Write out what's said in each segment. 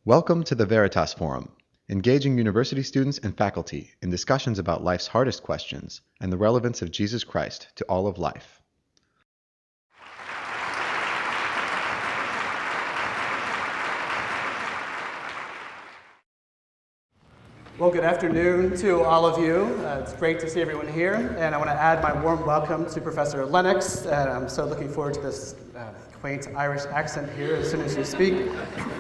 Welcome to the Veritas Forum, engaging university students and faculty in discussions about life's hardest questions and the relevance of Jesus Christ to all of life. Well, good afternoon to all of you. It's great to see everyone here, and I want to add my warm welcome to Professor Lennox. I'm so looking forward to this quaint Irish accent here as soon as you speak.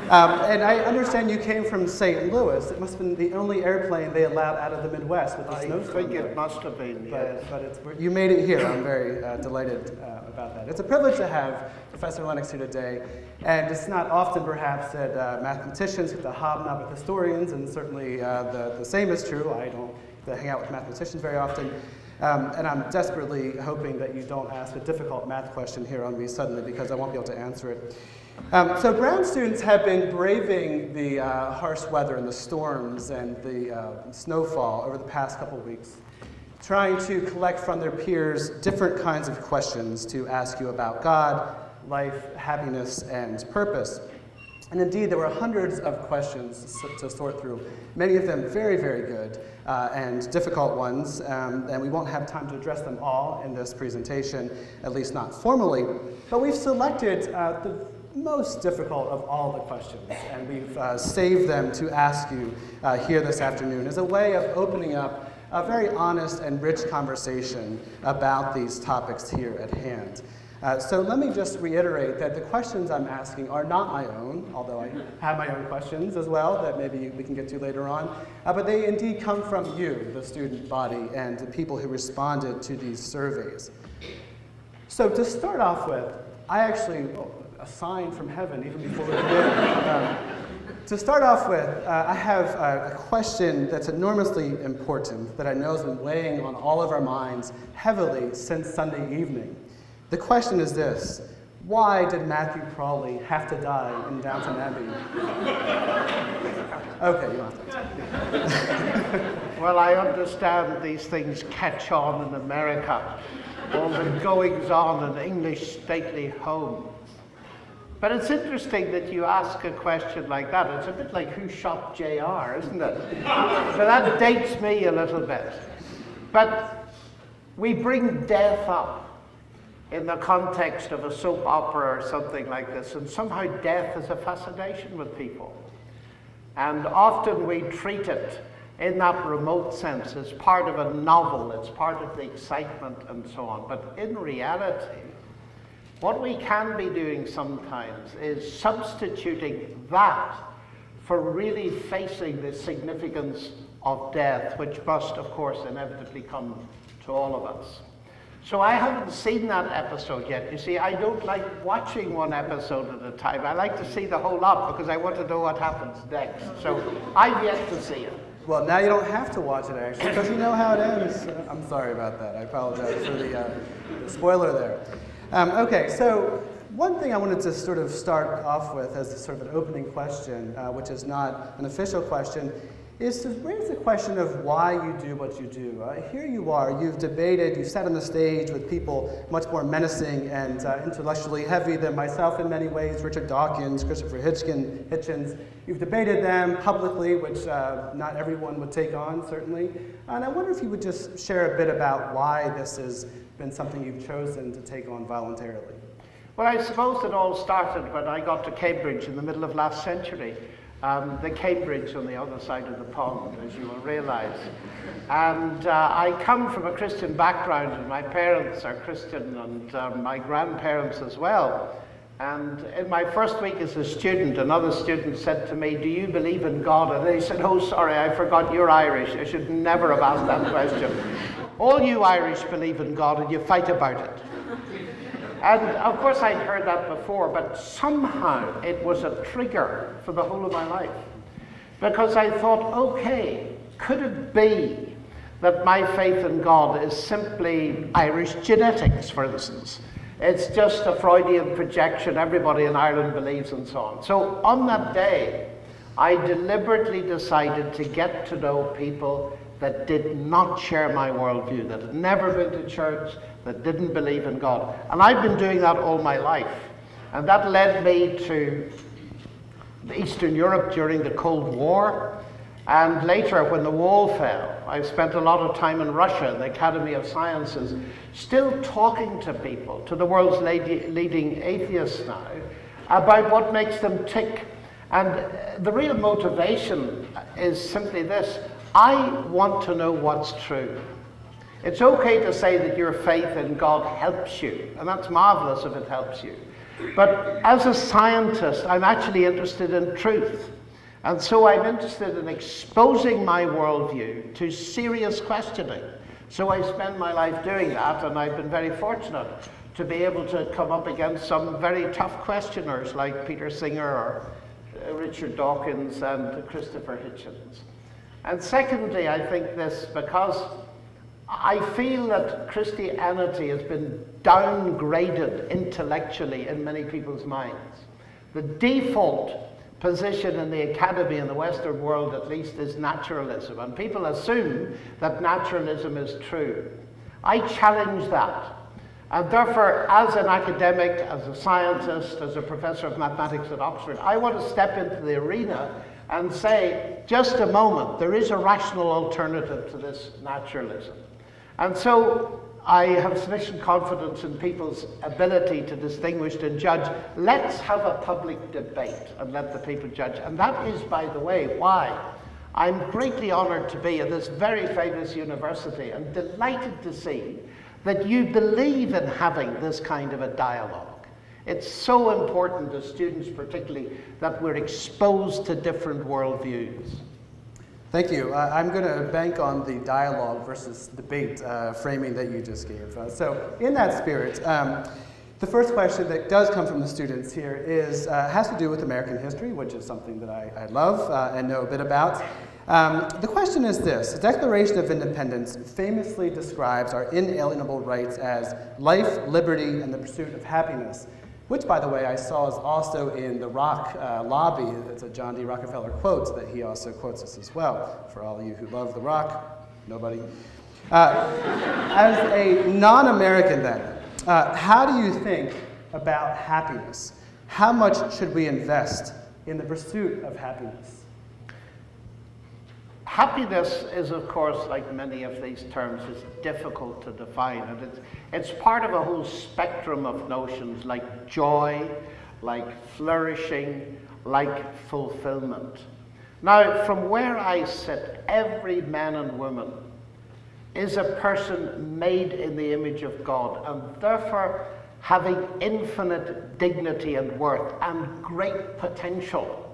And I understand you came from St. Louis. It must have been the only airplane they allowed out of the Midwest with the snowstorm. I think it must have been, yes. But you made it here. I'm very delighted about that. It's a privilege to have Professor Lennox here today, and it's not often perhaps that mathematicians get to hobnob with historians, and certainly the same is true. I don't get to hang out with mathematicians very often. And I'm desperately hoping that you don't ask a difficult math question here on me suddenly, because I won't be able to answer it. So Brown students have been braving the harsh weather and the storms and the snowfall over the past couple weeks, trying to collect from their peers different kinds of questions to ask you about God, life, happiness, and purpose. And indeed, there were hundreds of questions to sort through, many of them very, very good and difficult ones, and we won't have time to address them all in this presentation, at least not formally. But we've selected the most difficult of all the questions, and we've saved them to ask you here this afternoon as a way of opening up a very honest and rich conversation about these topics here at hand. So let me just reiterate that the questions I'm asking are not my own, although I have my own questions as well that maybe we can get to later on, but they indeed come from you, the student body, and the people who responded to these surveys. So to start off with, I actually, a sign from heaven even before we begin. To start off with, I have a question that's enormously important that I know has been weighing on all of our minds heavily since Sunday evening. The question is this: why did Matthew Prawley have to die in Downton Abbey? Okay, you don't have to. Well, I understand these things catch on in America, all the goings-on in English stately homes. But it's interesting that you ask a question like that. It's a bit like who shot JR, isn't it? So that dates me a little bit. But we bring death up in the context of a soap opera or something like this, and somehow death is a fascination with people. And often we treat it in that remote sense as part of a novel, it's part of the excitement and so on. But in reality, what we can be doing sometimes is substituting that for really facing the significance of death, which must, of course, inevitably come to all of us. So I haven't seen that episode yet. You see, I don't like watching one episode at a time. I like to see the whole lot because I want to know what happens next. So I've yet to see it. Well, now you don't have to watch it, actually, because you know how it ends. I'm sorry about that. I apologize for the spoiler there. Okay, so one thing I wanted to sort of start off with as sort of an opening question, which is not an official question, is to raise the question of why you do what you do. Here you are, you've debated, you've sat on the stage with people much more menacing and intellectually heavy than myself in many ways, Richard Dawkins, Christopher Hitchens. You've debated them publicly, which not everyone would take on, certainly. And I wonder if you would just share a bit about why this has been something you've chosen to take on voluntarily. Well, I suppose it all started when I got to Cambridge in the middle of last century. The Cambridge on the other side of the pond, as you will realize. And I come from a Christian background, and my parents are Christian, and my grandparents as well. And in my first week as a student, another student said to me, "Do you believe in God?" And I said, "Oh, sorry, I forgot you're Irish. I should never have asked that question. All you Irish believe in God, and you fight about it." And of course I'd heard that before, but somehow it was a trigger for the whole of my life. Because I thought, okay, could it be that my faith in God is simply Irish genetics, for instance? It's just a Freudian projection, everybody in Ireland believes, and so on. So on that day, I deliberately decided to get to know people that did not share my worldview, that had never been to church, that didn't believe in God. And I've been doing that all my life. And that led me to Eastern Europe during the Cold War. And later, when the wall fell, I spent a lot of time in Russia, the Academy of Sciences, still talking to people, to the world's leading atheists now, about what makes them tick. And the real motivation is simply this: I want to know what's true. It's okay to say that your faith in God helps you, and that's marvelous if it helps you. But as a scientist, I'm actually interested in truth. And so I'm interested in exposing my worldview to serious questioning. So I spend my life doing that, and I've been very fortunate to be able to come up against some very tough questioners like Peter Singer or Richard Dawkins and Christopher Hitchens. And secondly, I think this because I feel that Christianity has been downgraded intellectually in many people's minds. The default position in the academy in the Western world, at least, is naturalism, and people assume that naturalism is true. I challenge that, and therefore, as an academic, as a scientist, as a professor of mathematics at Oxford, I want to step into the arena and say, just a moment, there is a rational alternative to this naturalism. And so I have sufficient confidence in people's ability to distinguish and judge. Let's have a public debate and let the people judge. And that is, by the way, why I'm greatly honored to be at this very famous university and delighted to see that you believe in having this kind of a dialogue. It's so important to students particularly that we're exposed to different worldviews. Thank you. I'm going to bank on the dialogue versus debate framing that you just gave. So in that spirit, the first question that does come from the students here has to do with American history, which is something that I love and know a bit about. The question is this: the Declaration of Independence famously describes our inalienable rights as life, liberty, and the pursuit of happiness, which, by the way, I saw is also in the Rock lobby. It's a John D. Rockefeller quote that he also quotes us as well. For all of you who love the Rock, nobody. As a non-American then, how do you think about happiness? How much should we invest in the pursuit of happiness? Happiness is, of course, like many of these terms, is difficult to define, and it's part of a whole spectrum of notions like joy, like flourishing, like fulfillment. Now, from where I sit, every man and woman is a person made in the image of God, and therefore having infinite dignity and worth and great potential.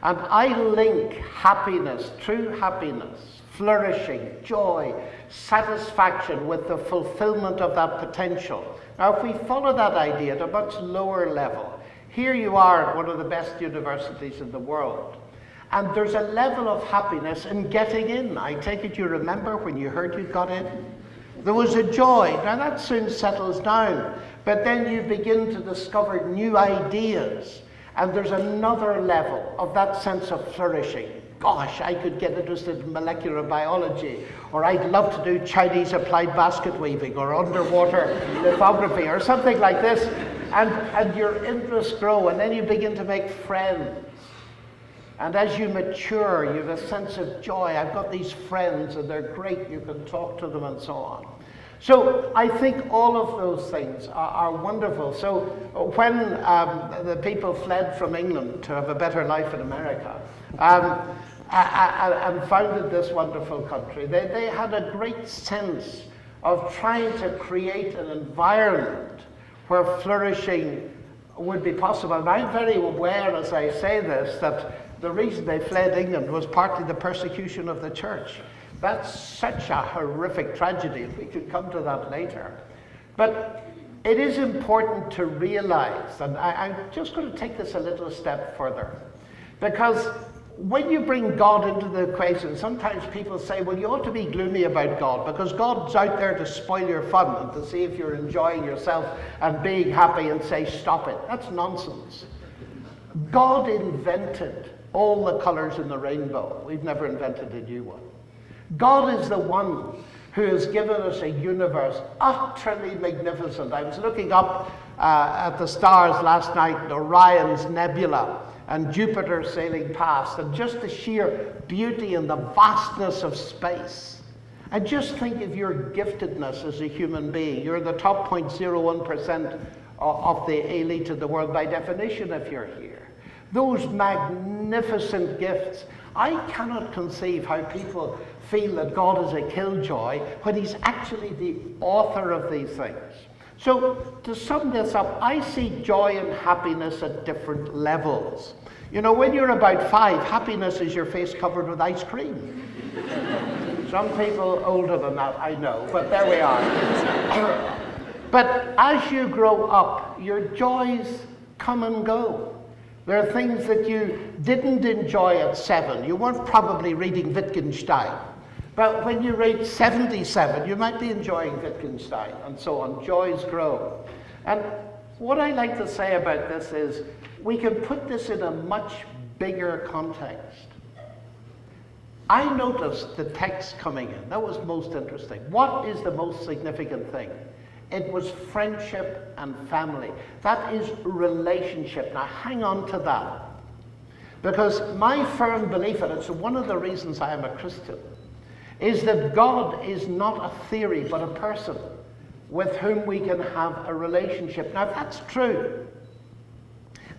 And I link happiness, true happiness, flourishing, joy, satisfaction with the fulfillment of that potential. Now, if we follow that idea at a much lower level, here you are at one of the best universities in the world, and there's a level of happiness in getting in. I take it you remember when you heard you got in? There was a joy. Now, that soon settles down, but then you begin to discover new ideas. And there's another level of that sense of flourishing. Gosh, I could get interested in molecular biology, or I'd love to do Chinese applied basket weaving, or underwater lithography, or something like this. And your interests grow, and then you begin to make friends. And as you mature, you have a sense of joy. I've got these friends, and they're great. You can talk to them, and so on. So I think all of those things are wonderful. So when the people fled from England to have a better life in America and founded this wonderful country, they had a great sense of trying to create an environment where flourishing would be possible. And I'm very aware, as I say this, that the reason they fled England was partly the persecution of the church. That's such a horrific tragedy, and we could come to that later. But it is important to realize, and I'm just going to take this a little step further, because when you bring God into the equation, sometimes people say, well, you ought to be gloomy about God, because God's out there to spoil your fun and to see if you're enjoying yourself and being happy and say, stop it. That's nonsense. God invented all the colors in the rainbow. We've never invented a new one. God is the one who has given us a universe utterly magnificent. I was looking up at the stars last night, Orion's nebula, and Jupiter sailing past, and just the sheer beauty and the vastness of space. And just think of your giftedness as a human being. You're the top 0.01% of the elite of the world by definition if you're here. Those magnificent gifts. I cannot conceive how people feel that God is a killjoy when he's actually the author of these things. So to sum this up, I see joy and happiness at different levels. You know, when you're about 5, happiness is your face covered with ice cream. Some people older than that, I know, but there we are. But as you grow up, your joys come and go. There are things that you didn't enjoy at 7. You weren't probably reading Wittgenstein. But when you reach 77, you might be enjoying Wittgenstein, and so on. Joys grow. And what I like to say about this is we can put this in a much bigger context. I noticed the text coming in. That was most interesting. What is the most significant thing? It was friendship and family. That is relationship. Now hang on to that. Because my firm belief, and it's one of the reasons I am a Christian, is that God is not a theory but a person with whom we can have a relationship. Now that's true.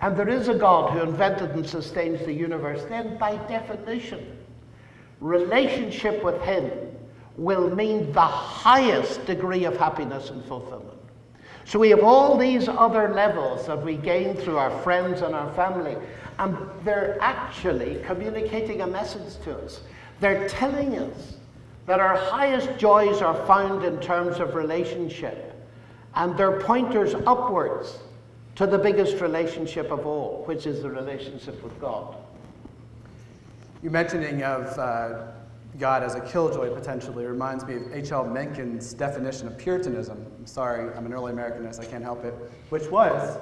And there is a God who invented and sustains the universe. Then by definition, relationship with him will mean the highest degree of happiness and fulfillment. So we have all these other levels that we gain through our friends and our family, and they're actually communicating a message to us. They're telling us that our highest joys are found in terms of relationship, and they're pointers upwards to the biggest relationship of all, which is the relationship with God. You mentioning of God as a killjoy potentially reminds me of H.L. Mencken's definition of Puritanism. I'm sorry, I'm an early Americanist, I can't help it. Which was,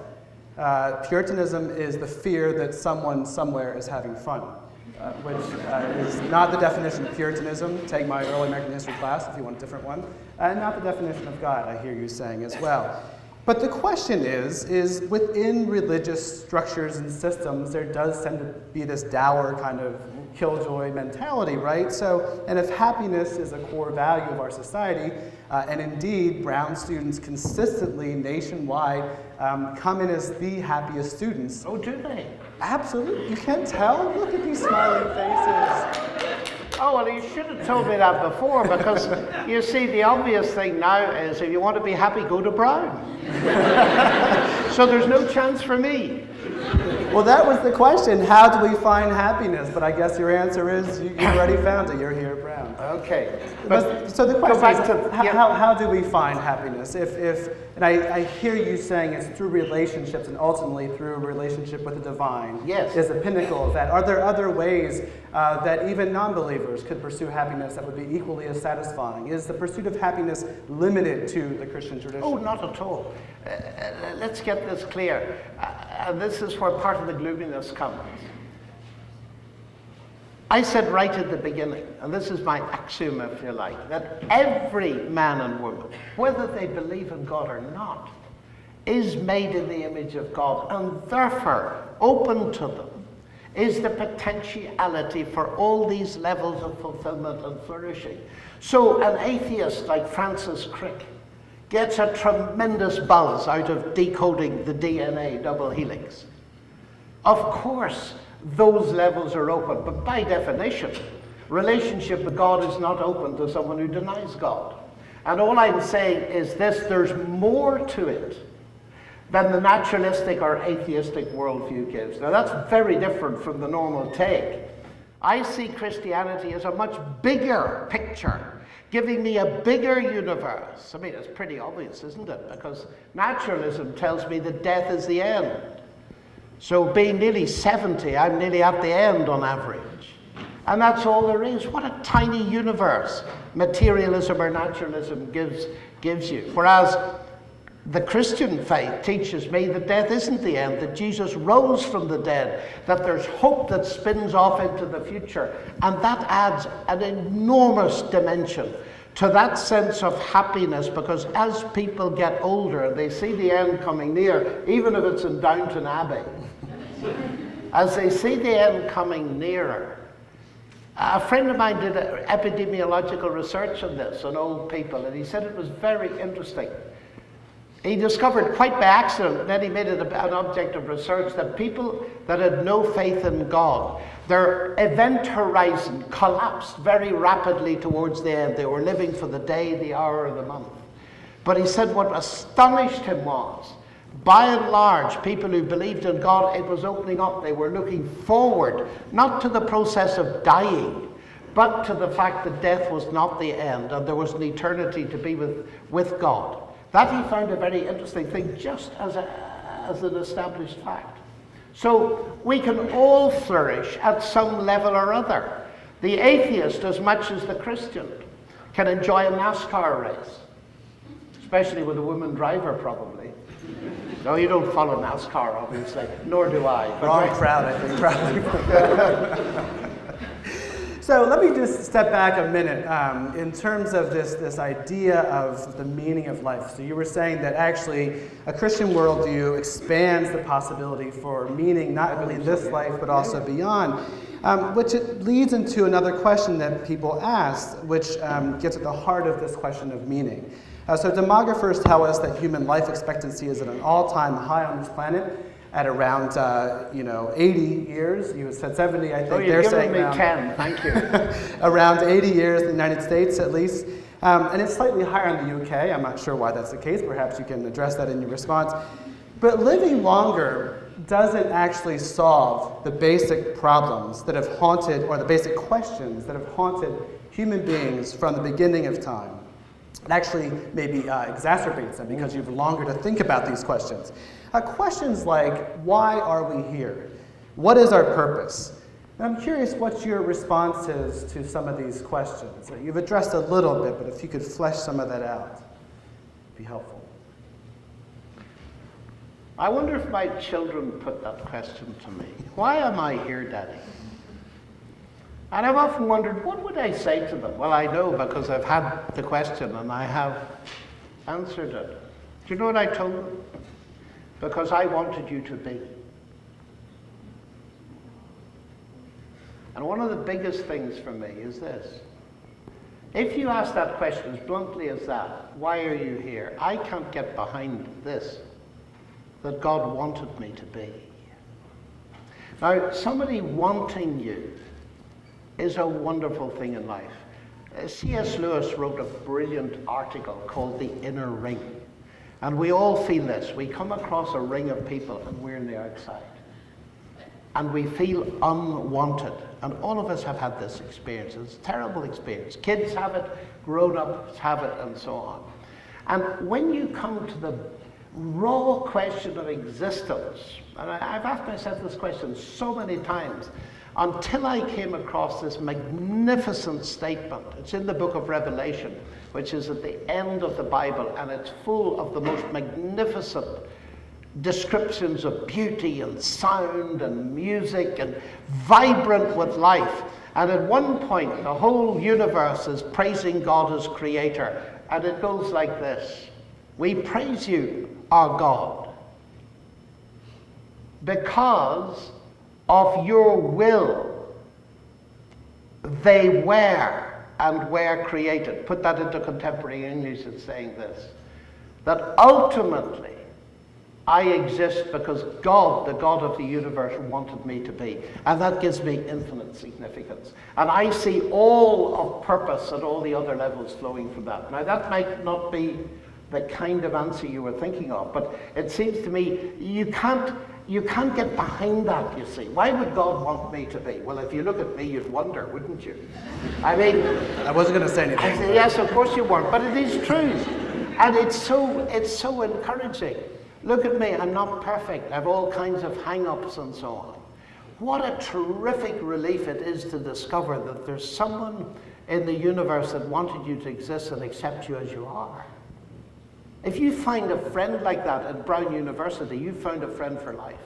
Puritanism is the fear that someone somewhere is having fun. Which is not the definition of Puritanism. Take my early American history class if you want a different one. And not the definition of God, I hear you saying as well. But the question is within religious structures and systems, there does tend to be this dour kind of killjoy mentality, right? So, and if happiness is a core value of our society, and indeed Brown students consistently nationwide come in as the happiest students. Oh, do they? Absolutely, you can tell. Look at these smiling faces. Oh, well, you should have told me that before, because you see, the obvious thing now is if you want to be happy, go to Brown. So there's no chance for me. Well, that was the question. How do we find happiness? But I guess your answer is you've already found it. You're here at Brown. Okay. But so the question is, to, how do we find happiness? And I hear you saying it's through relationships and ultimately through a relationship with the divine. Yes. Is the pinnacle of that. Are there other ways that even non-believers could pursue happiness that would be equally as satisfying? Is the pursuit of happiness limited to the Christian tradition? Oh, not at all. Let's get this clear. And this is where part of the gloominess comes. I said right at the beginning, and this is my axiom, if you like, that every man and woman, whether they believe in God or not, is made in the image of God, and therefore open to them is the potentiality for all these levels of fulfillment and flourishing. So an atheist like Francis Crick gets a tremendous buzz out of decoding the DNA double helix. Of course, those levels are open, but by definition, relationship with God is not open to someone who denies God. And all I'm saying is this: there's more to it than the naturalistic or atheistic worldview gives. Now that's very different from the normal take. I see Christianity as a much bigger picture, giving me a bigger universe. I mean, it's pretty obvious, isn't it? Because naturalism tells me that death is the end. So being nearly 70, I'm nearly at the end on average. And that's all there is. What a tiny universe materialism or naturalism gives you. Whereas the Christian faith teaches me that death isn't the end, that Jesus rose from the dead, that there's hope that spins off into the future. And that adds an enormous dimension to that sense of happiness, because as people get older, they see the end coming near, even if it's in Downton Abbey. as they see the end coming nearer. A friend of mine did epidemiological research on this, on old people, and he said it was very interesting. He discovered quite by accident, then he made it an object of research, that people that had no faith in God, their event horizon collapsed very rapidly towards the end. They were living for the day, the hour, or the month. But he said what astonished him was, by and large, people who believed in God, it was opening up. They were looking forward, not to the process of dying, but to the fact that death was not the end, and there was an eternity to be with God. That he found a very interesting thing, just as an established fact. So we can all flourish at some level or other. The atheist, as much as the Christian, can enjoy a NASCAR race, especially with a woman driver, probably. No, you don't follow NASCAR, obviously, nor do I. Wrong crowd, I think, probably. So let me just step back a minute in terms of this idea of the meaning of life. So you were saying that actually a Christian worldview expands the possibility for meaning, not only in this life, but also beyond, which it leads into another question that people ask, which gets at the heart of this question of meaning. So demographers tell us that human life expectancy is at an all-time high on this planet, at around 80 years. You said 70, I think. Oh, you're giving me 10, thank you. Around 80 years in the United States, at least. And it's slightly higher in the UK. I'm not sure why that's the case. Perhaps you can address that in your response. But living longer doesn't actually solve the basic problems that have haunted, or the basic questions that have haunted human beings from the beginning of time. It actually maybe exacerbates them because you have longer to think about these questions. Questions like, why are we here? What is our purpose? And I'm curious what your response is to some of these questions. You've addressed a little bit, but if you could flesh some of that out, it'd be helpful. I wonder if my children put that question to me. Why am I here, Daddy? And I've often wondered, what would I say to them? Well, I know because I've had the question and I have answered it. Do you know what I told them? Because I wanted you to be. And one of the biggest things for me is this. If you ask that question as bluntly as that, why are you here? I can't get behind this, that God wanted me to be. Now, somebody wanting you is a wonderful thing in life. C.S. Lewis wrote a brilliant article called The Inner Ring. And we all feel this. We come across a ring of people and we're on the outside. And we feel unwanted. And all of us have had this experience. It's a terrible experience. Kids have it, grown-ups have it, and so on. And when you come to the raw question of existence, and I've asked myself this question so many times, until I came across this magnificent statement. It's in the book of Revelation, which is at the end of the Bible, and it's full of the most magnificent descriptions of beauty and sound and music and vibrant with life. And at one point, the whole universe is praising God as creator. And it goes like this. We praise you, our God, because of your will, they were and were created. Put that into contemporary English, it's saying this. That ultimately, I exist because God, the God of the universe, wanted me to be. And that gives me infinite significance. And I see all of purpose at all the other levels flowing from that. Now, that might not be the kind of answer you were thinking of, but it seems to me you can't get behind that, you see. Why would God want me to be? Well, if you look at me, you'd wonder, wouldn't you? I mean... I wasn't going to say anything. I say, yes, of course you weren't, but it is true. And it's so encouraging. Look at me, I'm not perfect. I have all kinds of hang-ups and so on. What a terrific relief it is to discover that there's someone in the universe that wanted you to exist and accept you as you are. If you find a friend like that at Brown University, you've found a friend for life.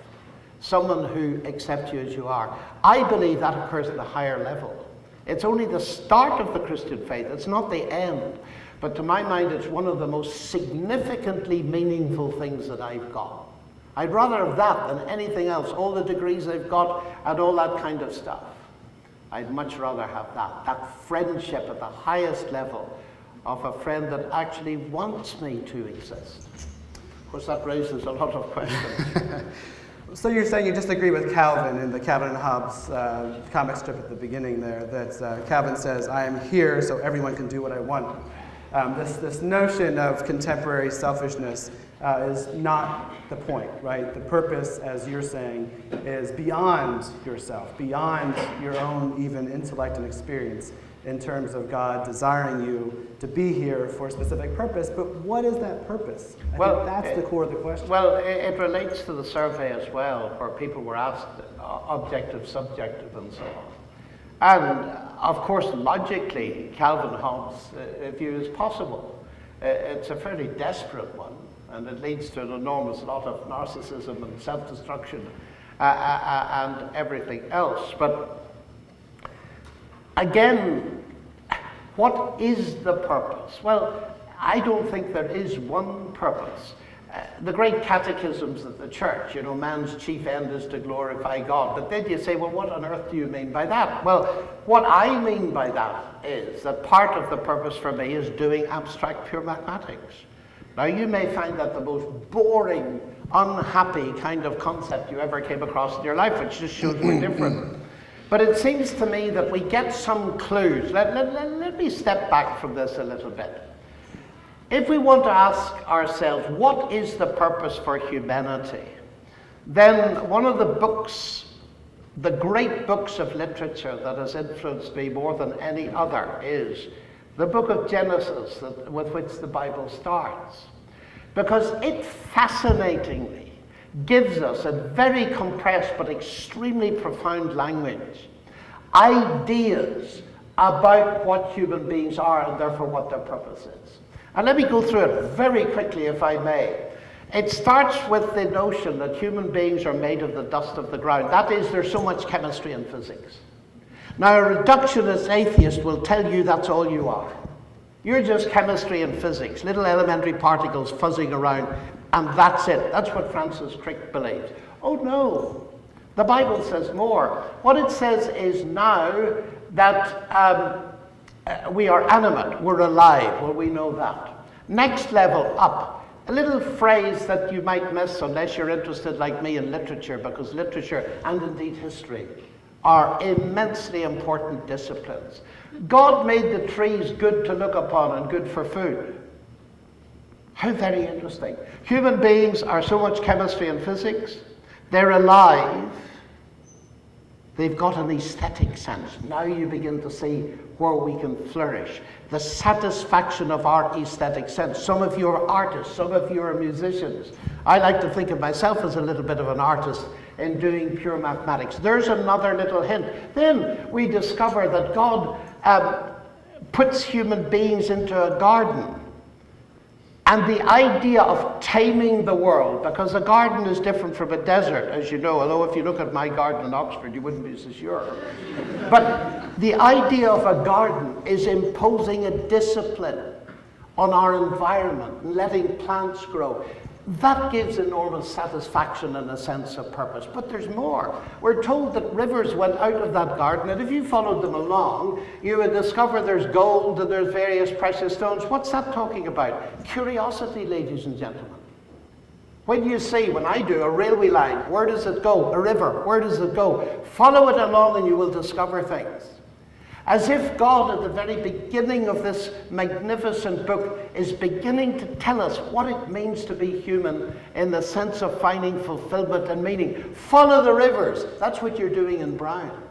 Someone who accepts you as you are. I believe that occurs at the higher level. It's only the start of the Christian faith. It's not the end. But to my mind, it's one of the most significantly meaningful things that I've got. I'd rather have that than anything else, all the degrees they've got and all that kind of stuff. I'd much rather have that friendship at the highest level of a friend that actually wants me to exist. Of course, that raises a lot of questions. So you're saying you disagree with Calvin in the Calvin and Hobbes comic strip at the beginning there, that Calvin says, I am here so everyone can do what I want. This notion of contemporary selfishness is not the point, right? The purpose, as you're saying, is beyond yourself, beyond your own even intellect and experience in terms of God desiring you to be here for a specific purpose. But what is that purpose? I think that's the core of the question. Well, it relates to the survey as well, where people were asked objective, subjective, and so on. And of course, logically, Calvin Hobbes' view is possible. It's a fairly desperate one, and it leads to an enormous lot of narcissism and self-destruction and everything else. But again, what is the purpose? Well, I don't think there is one purpose. The great catechisms of the church, man's chief end is to glorify God. But then you say, well, what on earth do you mean by that? Well, what I mean by that is that part of the purpose for me is doing abstract pure mathematics. Now, you may find that the most boring, unhappy kind of concept you ever came across in your life, which just shows we're different. But it seems to me that we get some clues. Let me step back from this a little bit. If we want to ask ourselves, what is the purpose for humanity? Then one of the books, the great books of literature that has influenced me more than any other is the book of Genesis with which the Bible starts. Because it fascinatingly gives us, a very compressed but extremely profound language, ideas about what human beings are and therefore what their purpose is. And let me go through it very quickly, if I may. It starts with the notion that human beings are made of the dust of the ground. That is, there's so much chemistry and physics. Now, a reductionist atheist will tell you that's all you are. You're just chemistry and physics, little elementary particles fuzzing around, and that's it. That's what Francis Crick believes. Oh no, the Bible says more. What it says is now that we are animate, we're alive. Well, we know that. Next level up, a little phrase that you might miss unless you're interested like me in literature, because literature and indeed history are immensely important disciplines. God made the trees good to look upon and good for food. How very interesting. Human beings are so much chemistry and physics. They're alive. They've got an aesthetic sense. Now you begin to see where we can flourish. The satisfaction of our aesthetic sense. Some of you are artists, some of you are musicians. I like to think of myself as a little bit of an artist in doing pure mathematics. There's another little hint. Then we discover that God puts human beings into a garden. And the idea of taming the world, because a garden is different from a desert, as you know, although if you look at my garden in Oxford, you wouldn't be so sure. But the idea of a garden is imposing a discipline on our environment and letting plants grow. That gives enormous satisfaction and a sense of purpose. But there's more. We're told that rivers went out of that garden, and if you followed them along, you would discover there's gold and there's various precious stones. What's that talking about? Curiosity, ladies and gentlemen. When you see, when I do, a railway line, where does it go? A river, where does it go? Follow it along and you will discover things. As if God, at the very beginning of this magnificent book, is beginning to tell us what it means to be human in the sense of finding fulfillment and meaning. Follow the rivers. That's what you're doing in Brown.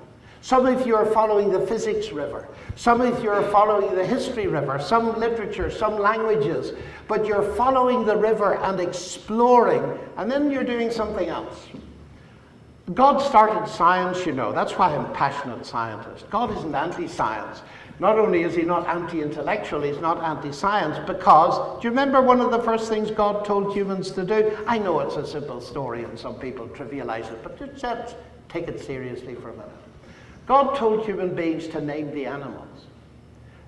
Some of you are following the physics river. Some of you are following the history river, some literature, some languages. But you're following the river and exploring, and then you're doing something else. God started science, you know. That's why I'm a passionate scientist. God isn't anti-science. Not only is he not anti-intellectual, he's not anti-science, because, do you remember one of the first things God told humans to do? I know it's a simple story and some people trivialize it, but just take it seriously for a minute. God told human beings to name the animals.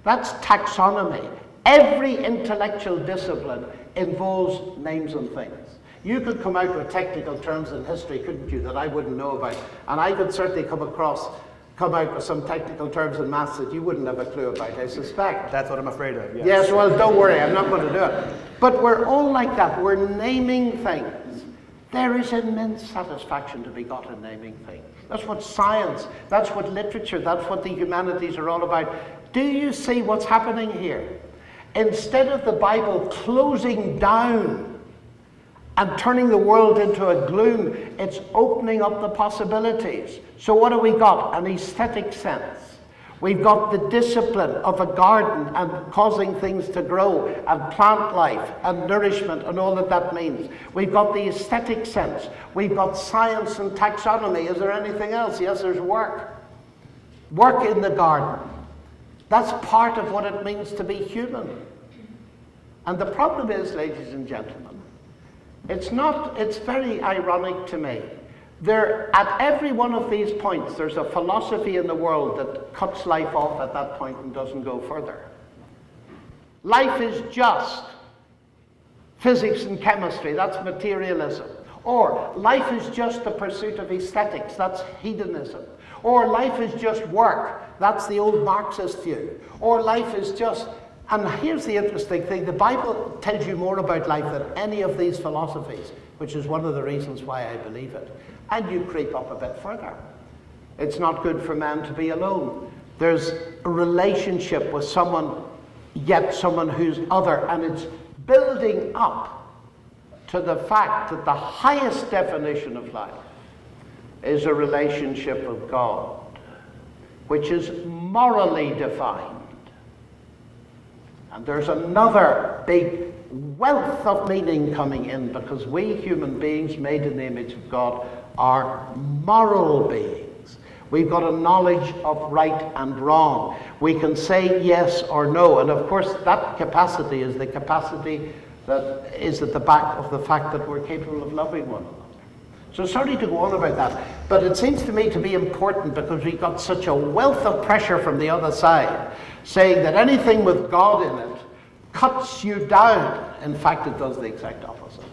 That's taxonomy. Every intellectual discipline involves names and things. You could come out with technical terms in history, couldn't you, that I wouldn't know about? And I could certainly come out with some technical terms in maths that you wouldn't have a clue about, I suspect. That's what I'm afraid of, yes. Yes, well, don't worry, I'm not going to do it. But we're all like that. We're naming things. There is immense satisfaction to be got in naming things. That's what science, that's what literature, that's what the humanities are all about. Do you see what's happening here? Instead of the Bible closing down and turning the world into a gloom, it's opening up the possibilities. So what have we got? An aesthetic sense. We've got the discipline of a garden and causing things to grow and plant life and nourishment and all that that means. We've got the aesthetic sense. We've got science and taxonomy. Is there anything else? Yes, there's work. Work in the garden. That's part of what it means to be human. And the problem is, ladies and gentlemen, it's very ironic to me. At every one of these points, there's a philosophy in the world that cuts life off at that point and doesn't go further. Life is just physics and chemistry, that's materialism. Or life is just the pursuit of aesthetics, that's hedonism. Or life is just work, that's the old Marxist view. Or life is just, and here's the interesting thing, the Bible tells you more about life than any of these philosophies, which is one of the reasons why I believe it. And you creep up a bit further. It's not good for man to be alone. There's a relationship with someone, yet someone who's other, and it's building up to the fact that the highest definition of life is a relationship with God, which is morally defined. And there's another big wealth of meaning coming in, because we human beings made in the image of God are moral beings. We've got a knowledge of right and wrong. We can say yes or no. And of course, that capacity is the capacity that is at the back of the fact that we're capable of loving one another. So sorry to go on about that, but it seems to me to be important because we've got such a wealth of pressure from the other side, saying that anything with God in it cuts you down. In fact, it does the exact opposite.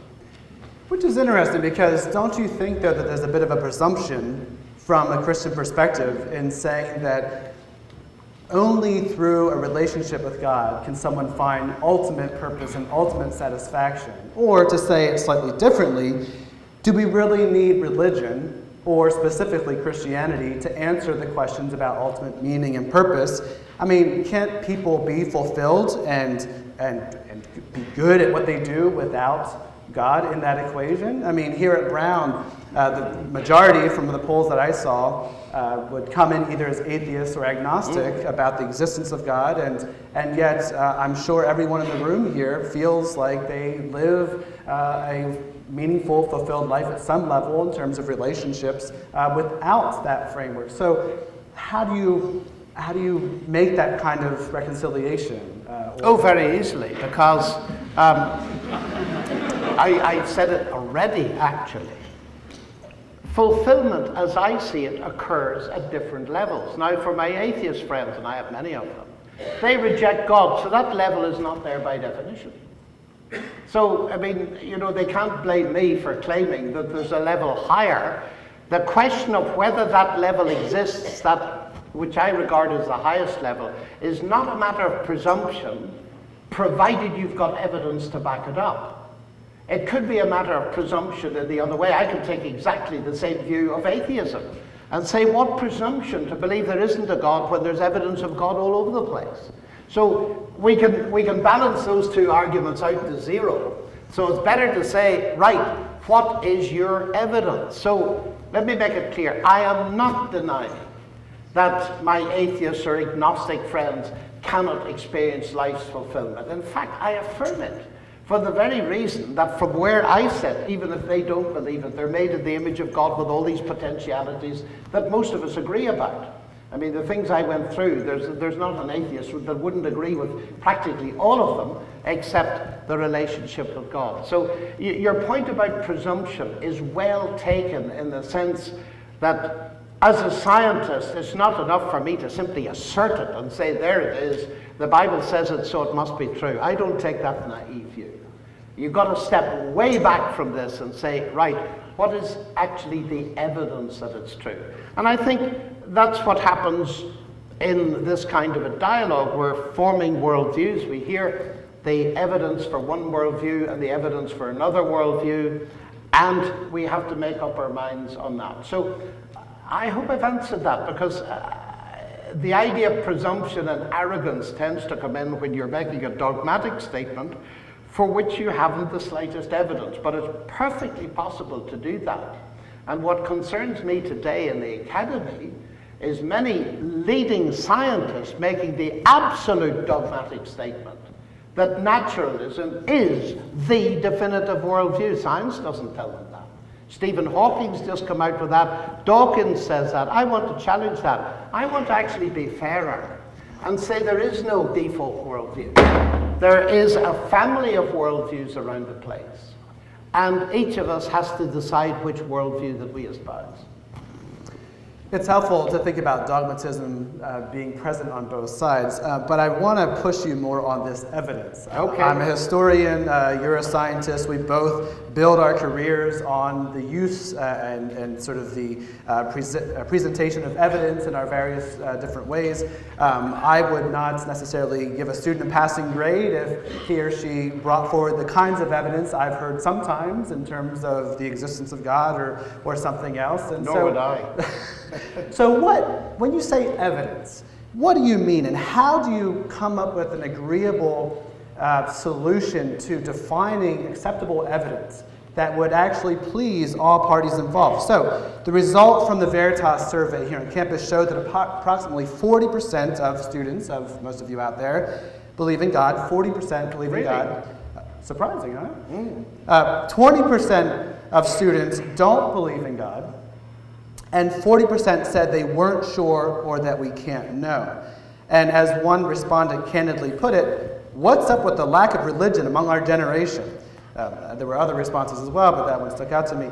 Which is interesting, because don't you think, though, that there's a bit of a presumption from a Christian perspective in saying that only through a relationship with God can someone find ultimate purpose and ultimate satisfaction? Or to say it slightly differently, do we really need religion, or specifically Christianity, to answer the questions about ultimate meaning and purpose? I mean, can't people be fulfilled and be good at what they do without God in that equation? I mean, here at Brown, the majority from the polls that I saw would come in either as atheists or agnostic about the existence of God, and yet I'm sure everyone in the room here feels like they live a meaningful, fulfilled life at some level in terms of relationships without that framework. So how do you make that kind of reconciliation? Very easily, because I said it already, actually. Fulfillment, as I see it, occurs at different levels. Now, for my atheist friends, and I have many of them, they reject God, so that level is not there by definition. So, I mean, they can't blame me for claiming that there's a level higher. The question of whether that level exists, that which I regard as the highest level, is not a matter of presumption, provided you've got evidence to back it up. It could be a matter of presumption in the other way. I can take exactly the same view of atheism and say, what presumption to believe there isn't a God when there's evidence of God all over the place? So we can balance those two arguments out to zero. So it's better to say, right, what is your evidence? So let me make it clear. I am not denying that my atheist or agnostic friends cannot experience life's fulfillment. In fact, I affirm it for the very reason that from where I sit, even if they don't believe it, they're made in the image of God with all these potentialities that most of us agree about. I mean, the things I went through, there's not an atheist that wouldn't agree with practically all of them, except the relationship with God. So your point about presumption is well taken, in the sense that as a scientist, it's not enough for me to simply assert it and say, there it is, the Bible says it, so it must be true. I don't take that naive view. You've got to step way back from this and say, right, what is actually the evidence that it's true? And I think that's what happens in this kind of a dialogue. We're forming worldviews. We hear the evidence for one worldview and the evidence for another worldview, and we have to make up our minds on that. So I hope I've answered that, because the idea of presumption and arrogance tends to come in when you're making a dogmatic statement for which you haven't the slightest evidence. But it's perfectly possible to do that. And what concerns me today in the academy is many leading scientists making the absolute dogmatic statement that naturalism is the definitive worldview. Science doesn't tell them that. Stephen Hawking's just come out with that. Dawkins says that. I want to challenge that. I want to actually be fairer and say there is no default worldview. There is a family of worldviews around the place, and each of us has to decide which worldview that we espouse. It's helpful to think about dogmatism being present on both sides, but I want to push you more on this evidence. Okay. I'm a historian, you're a scientist. We both build our careers on the use and sort of the presentation of evidence in our various different ways. I would not necessarily give a student a passing grade if he or she brought forward the kinds of evidence I've heard sometimes in terms of the existence of God or something else. And Nor would I. So when you say evidence, what do you mean, and how do you come up with an agreeable solution to defining acceptable evidence that would actually please all parties involved? So the result from the Veritas survey here on campus showed that approximately 40% of students, of most of you out there, believe in God. 40% believe in God. Surprising, huh? 20% of students don't believe in God. And 40% said they weren't sure or that we can't know. And as one respondent candidly put it, what's up with the lack of religion among our generation? There were other responses as well, but that one stuck out to me.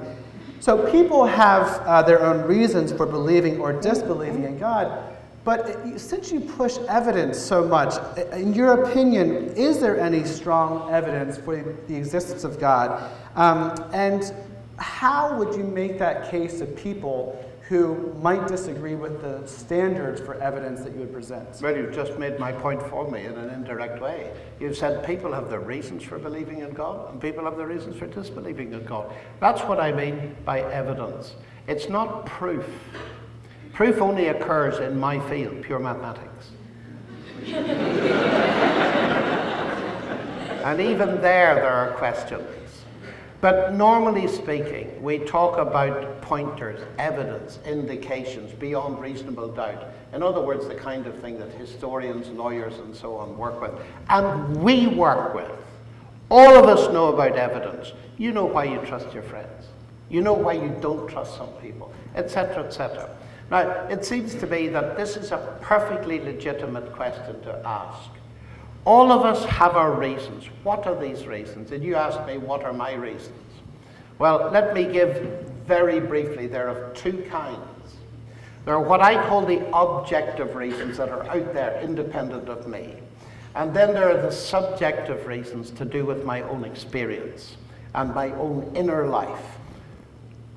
So people have their own reasons for believing or disbelieving in God, but since you push evidence so much, in your opinion, is there any strong evidence for the existence of God? And how would you make that case to people who might disagree with the standards for evidence that you would present? Well, you've just made my point for me in an indirect way. You've said people have their reasons for believing in God, and people have their reasons for disbelieving in God. That's what I mean by evidence. It's not proof. Proof only occurs in my field, pure mathematics. And even there are questions. But normally speaking, we talk about pointers, evidence, indications beyond reasonable doubt. In other words, the kind of thing that historians, lawyers, and so on work with. And we work with. All of us know about evidence. You know why you trust your friends. You know why you don't trust some people, etc., etc. Now, it seems to me that this is a perfectly legitimate question to ask. All of us have our reasons. What are these reasons? And you asked me, what are my reasons? Well, let me give very briefly. There are two kinds. There are what I call the objective reasons that are out there, independent of me. And then there are the subjective reasons to do with my own experience and my own inner life.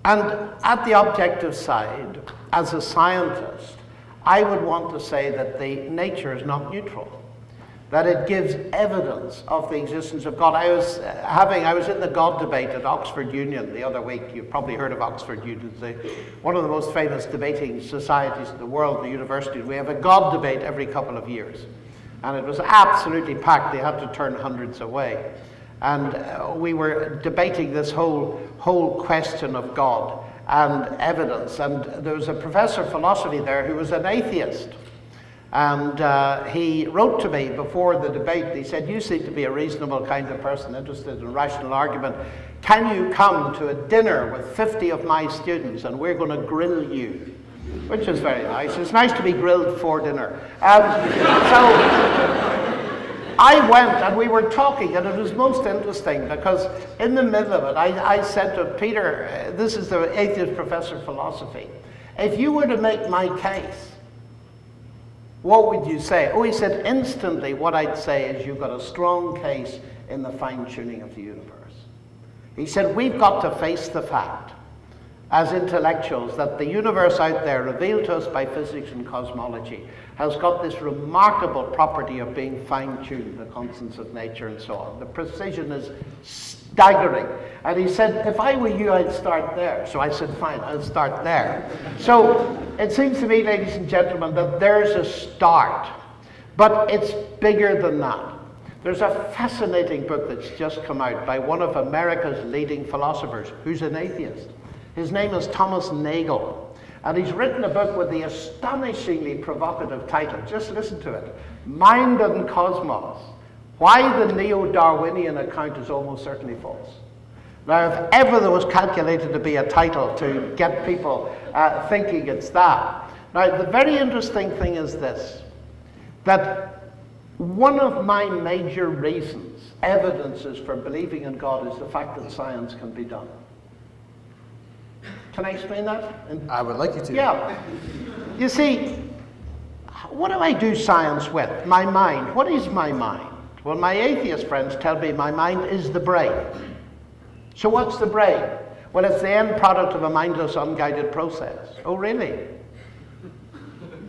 And at the objective side, as a scientist, I would want to say that the nature is not neutral, that it gives evidence of the existence of God. I was in the God debate at Oxford Union the other week. You've probably heard of Oxford Union. It's one of the most famous debating societies in the world, the university. We have a God debate every couple of years. And it was absolutely packed. They had to turn hundreds away. And we were debating this whole question of God and evidence. And there was a professor of philosophy there who was an atheist. And he wrote to me before the debate. He said, "You seem to be a reasonable kind of person interested in rational argument. Can you come to a dinner with 50 of my students and we're going to grill you?" Which is very nice. It's nice to be grilled for dinner. So I went and we were talking, and it was most interesting because in the middle of it, I said to Peter, this is the atheist professor of philosophy, if you were to make my case, what would you say? Oh, he said, instantly what I'd say is you've got a strong case in the fine-tuning of the universe. He said, we've got to face the fact, as intellectuals, that the universe out there, revealed to us by physics and cosmology, has got this remarkable property of being fine-tuned, the constants of nature and so on. The precision is staggering. And he said, if I were you, I'd start there. So I said, fine, I'll start there. So it seems to me, ladies and gentlemen, that there's a start. But it's bigger than that. There's a fascinating book that's just come out by one of America's leading philosophers, who's an atheist. His name is Thomas Nagel. And he's written a book with the astonishingly provocative title, just listen to it, Mind and Cosmos, Why the Neo-Darwinian Account is Almost Certainly False. Now, if ever there was calculated to be a title to get people thinking, it's that. Now, the very interesting thing is this, that one of my major reasons, evidences for believing in God, is the fact that science can be done. Can I explain that? I would like you to. Yeah. You see, what do I do science with? My mind. What is my mind? Well, my atheist friends tell me my mind is the brain. So what's the brain? Well, it's the end product of a mindless, unguided process. Oh, really?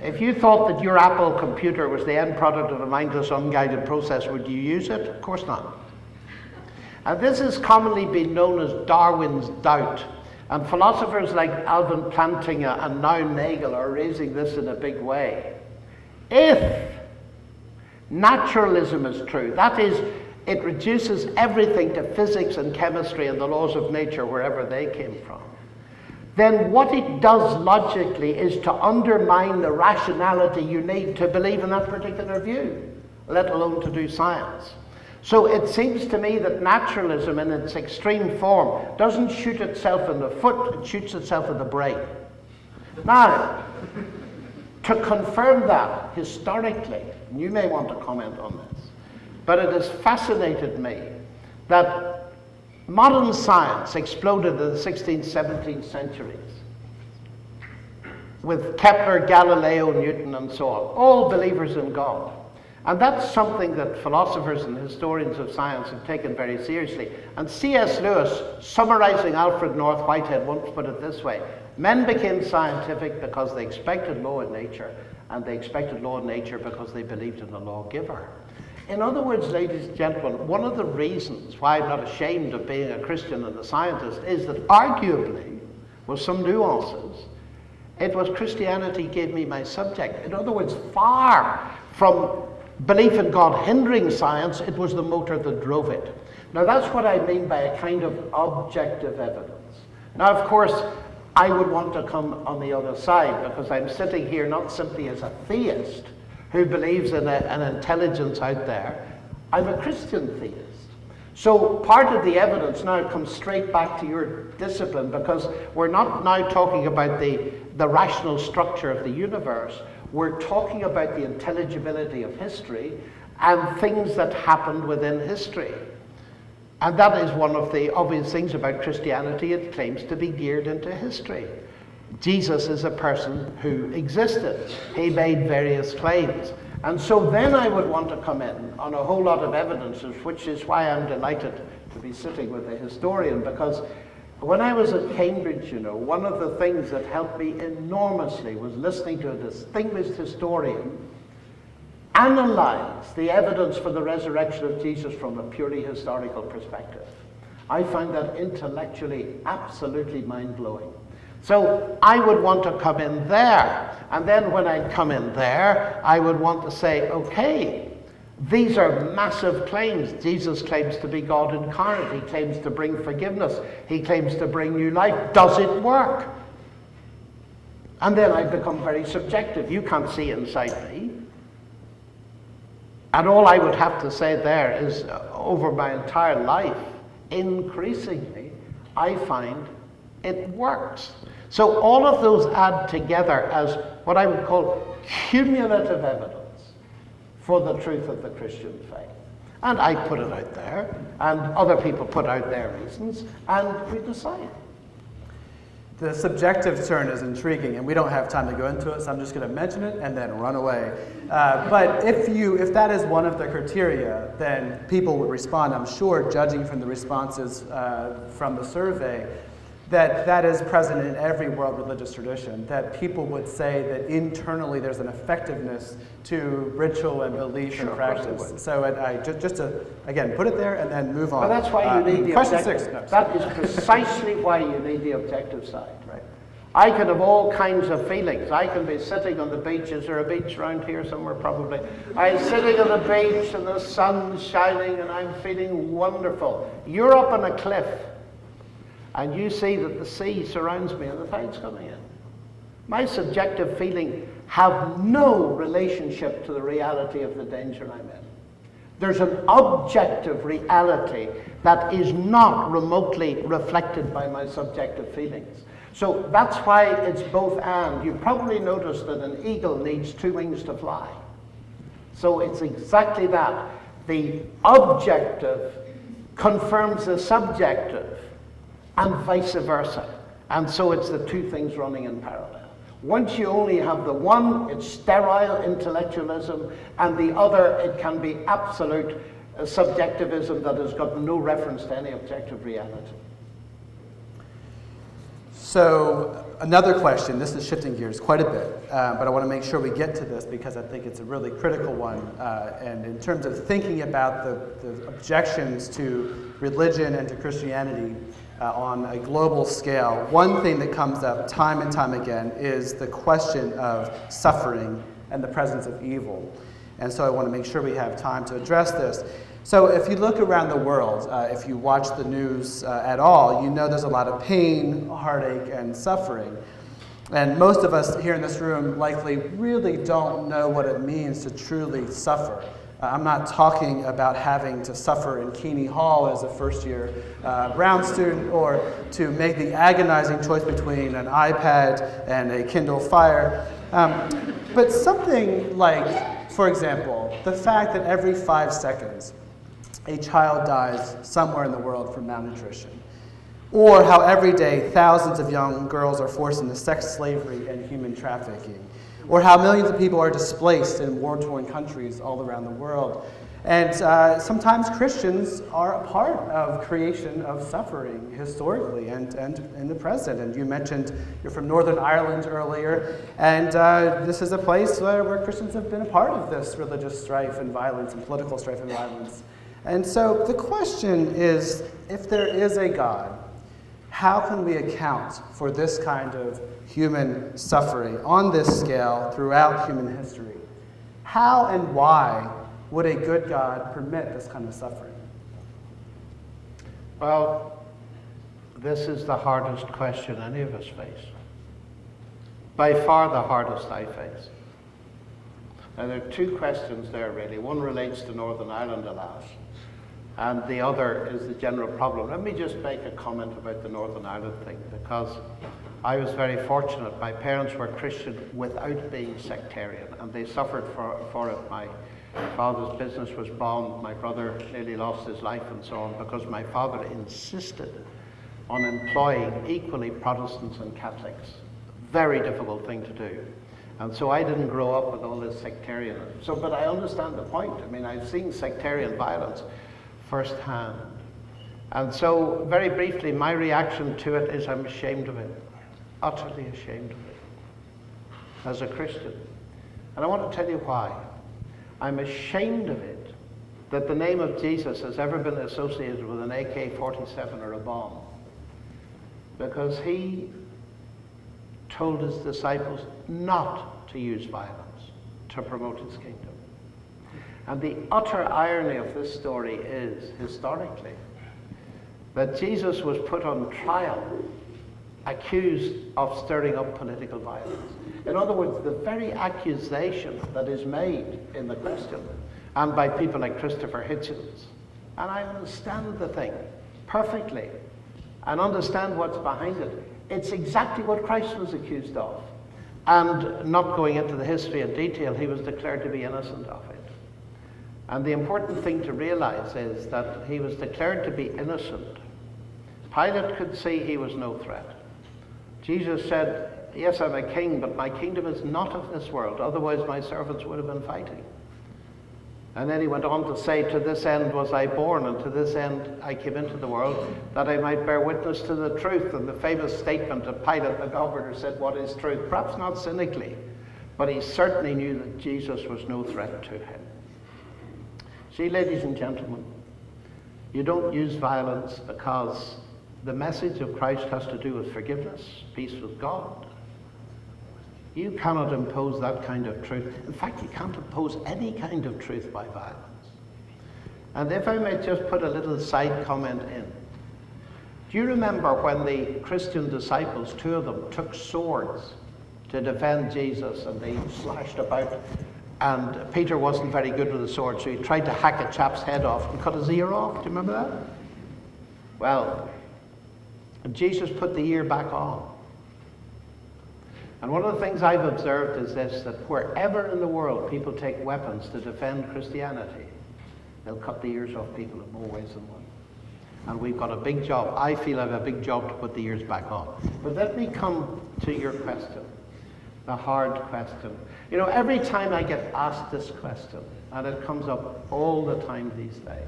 If you thought that your Apple computer was the end product of a mindless, unguided process, would you use it? Of course not. And this has commonly been known as Darwin's doubt. And philosophers like Alvin Plantinga and now Nagel are raising this in a big way. If naturalism is true, that is, it reduces everything to physics and chemistry and the laws of nature wherever they came from, then what it does logically is to undermine the rationality you need to believe in that particular view, let alone to do science. So it seems to me that naturalism in its extreme form doesn't shoot itself in the foot, it shoots itself in the brain. Now, to confirm that historically, and you may want to comment on this, but it has fascinated me that modern science exploded in the 16th, 17th centuries with Kepler, Galileo, Newton, and so on, all believers in God. And that's something that philosophers and historians of science have taken very seriously. And C.S. Lewis, summarizing Alfred North Whitehead, once put it this way: men became scientific because they expected law in nature, and they expected law in nature because they believed in the lawgiver. In other words, ladies and gentlemen, one of the reasons why I'm not ashamed of being a Christian and a scientist is that arguably, with some nuances, it was Christianity gave me my subject. In other words, far from belief in God hindering science, it was the motor that drove it. Now that's what I mean by a kind of objective evidence. Now, of course, I would want to come on the other side, because I'm sitting here not simply as a theist who believes in an intelligence out there. I'm a Christian theist. So part of the evidence now comes straight back to your discipline, because we're not now talking about the rational structure of the universe. We're talking about the intelligibility of history and things that happened within history. And that is one of the obvious things about Christianity. It claims to be geared into history. Jesus is a person who existed. He made various claims. And so then I would want to come in on a whole lot of evidences, which is why I'm delighted to be sitting with a historian, because when I was at Cambridge, you know, one of the things that helped me enormously was listening to a distinguished historian analyze the evidence for the resurrection of Jesus from a purely historical perspective. I find that intellectually absolutely mind-blowing. So I would want to come in there, and then when I come in there, I would want to say, okay, these are massive claims. Jesus claims to be God incarnate. He claims to bring forgiveness. He claims to bring new life. Does it work? And then I become very subjective. You can't see inside me. And all I would have to say there is, over my entire life, increasingly, I find it works. So all of those add together as what I would call cumulative evidence for the truth of the Christian faith. And I put it out there, and other people put out their reasons, and we decide. The subjective turn is intriguing, and we don't have time to go into it, so I'm just going to mention it and then run away. But if that is one of the criteria, then people would respond, I'm sure, judging from the responses from the survey, that is present in every world religious tradition, that people would say that internally there's an effectiveness to ritual and belief and practice. So just to, again, put it there and then move on. But that's why you need the question objective. 6. No, that is precisely why you need the objective side. Right. I can have all kinds of feelings. I can be sitting on the beach. Is there a beach around here somewhere? Probably. I'm sitting on the beach and the sun's shining and I'm feeling wonderful. You're up on a cliff. And you see that the sea surrounds me and the tide's coming in. My subjective feeling have no relationship to the reality of the danger I'm in. There's an objective reality that is not remotely reflected by my subjective feelings. So that's why it's both and. You probably noticed that an eagle needs 2 wings to fly. So it's exactly that. The objective confirms the subjective, and vice versa. And so it's the two things running in parallel. Once you only have the one, it's sterile intellectualism, and the other, it can be absolute subjectivism that has got no reference to any objective reality. So another question, this is shifting gears quite a bit, but I want to make sure we get to this because I think it's a really critical one. And in terms of thinking about the objections to religion and to Christianity on a global scale, one thing that comes up time and time again is the question of suffering and the presence of evil. And so I want to make sure we have time to address this. So if you look around the world, if you watch the news at all, you know there's a lot of pain, heartache, and suffering. And most of us here in this room likely really don't know what it means to truly suffer. I'm not talking about having to suffer in Keeney Hall as a first-year Brown student, or to make the agonizing choice between an iPad and a Kindle Fire. But something like, for example, the fact that every 5 seconds a child dies somewhere in the world from malnutrition. Or how every day thousands of young girls are forced into sex slavery and human trafficking. Or how millions of people are displaced in war-torn countries all around the world. And sometimes Christians are a part of creation of suffering historically and in the present. And you mentioned you're from Northern Ireland earlier, and this is a place where Christians have been a part of this religious strife and violence and political strife and violence. And so the question is, if there is a God, how can we account for this kind of human suffering on this scale throughout human history? How and why would a good God permit this kind of suffering? Well, this is the hardest question any of us face. By far the hardest I face. Now, there are two questions there, really. One relates to Northern Ireland, alas, and the other is the general problem. Let me just make a comment about the Northern Ireland thing, because I was very fortunate. My parents were Christian without being sectarian, and they suffered for it. My father's business was bombed. My brother nearly lost his life and so on, because my father insisted on employing equally Protestants and Catholics. Very difficult thing to do. And so I didn't grow up with all this sectarianism. So, but I understand the point. I mean, I've seen sectarian violence firsthand. And so, very briefly, my reaction to it is I'm ashamed of it. Utterly ashamed of it. As a Christian. And I want to tell you why. I'm ashamed of it that the name of Jesus has ever been associated with an AK-47 or a bomb. Because he told his disciples not to use violence to promote his kingdom. And the utter irony of this story is, historically, that Jesus was put on trial, accused of stirring up political violence. In other words, the very accusation that is made in the question, and by people like Christopher Hitchens, and I understand the thing perfectly, and understand what's behind it. It's exactly what Christ was accused of. And not going into the history in detail, he was declared to be innocent of it. And the important thing to realize is that he was declared to be innocent. Pilate could see he was no threat. Jesus said, yes, I'm a king, but my kingdom is not of this world. Otherwise my servants would have been fighting. And then he went on to say, to this end was I born, and to this end I came into the world, that I might bear witness to the truth. And the famous statement of Pilate, the governor, said, what is truth? Perhaps not cynically, but he certainly knew that Jesus was no threat to him. See, ladies and gentlemen, you don't use violence because the message of Christ has to do with forgiveness, peace with God. You cannot impose that kind of truth. In fact, you can't impose any kind of truth by violence. And if I may just put a little side comment in. Do you remember when the Christian disciples, 2 of them, took swords to defend Jesus, and they slashed about, and Peter wasn't very good with a sword, so he tried to hack a chap's head off and cut his ear off? Do you remember that? Well, Jesus put the ear back on. And one of the things I've observed is this, that wherever in the world people take weapons to defend Christianity, they'll cut the ears off people in more ways than one. And we've got a big job. I feel I have a big job to put the ears back on. But let me come to your question, the hard question. You know, every time I get asked this question, and it comes up all the time these days,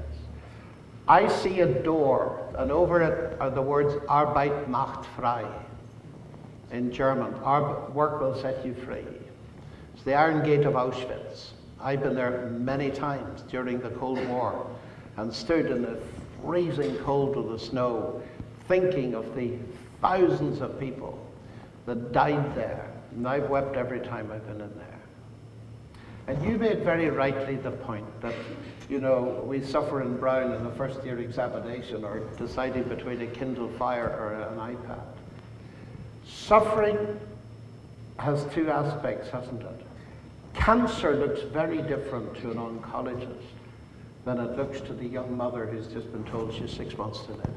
I see a door, and over it are the words Arbeit macht frei. In German, our work will set you free. It's the Iron Gate of Auschwitz. I've been there many times during the Cold War and stood in the freezing cold of the snow, thinking of the thousands of people that died there. And I've wept every time I've been in there. And you made very rightly the point that, you know, we suffer in Brown in the first year examination or deciding between a Kindle Fire or an iPad. Suffering has 2 aspects, hasn't it? Cancer looks very different to an oncologist than it looks to the young mother who's just been told she's 6 months to live.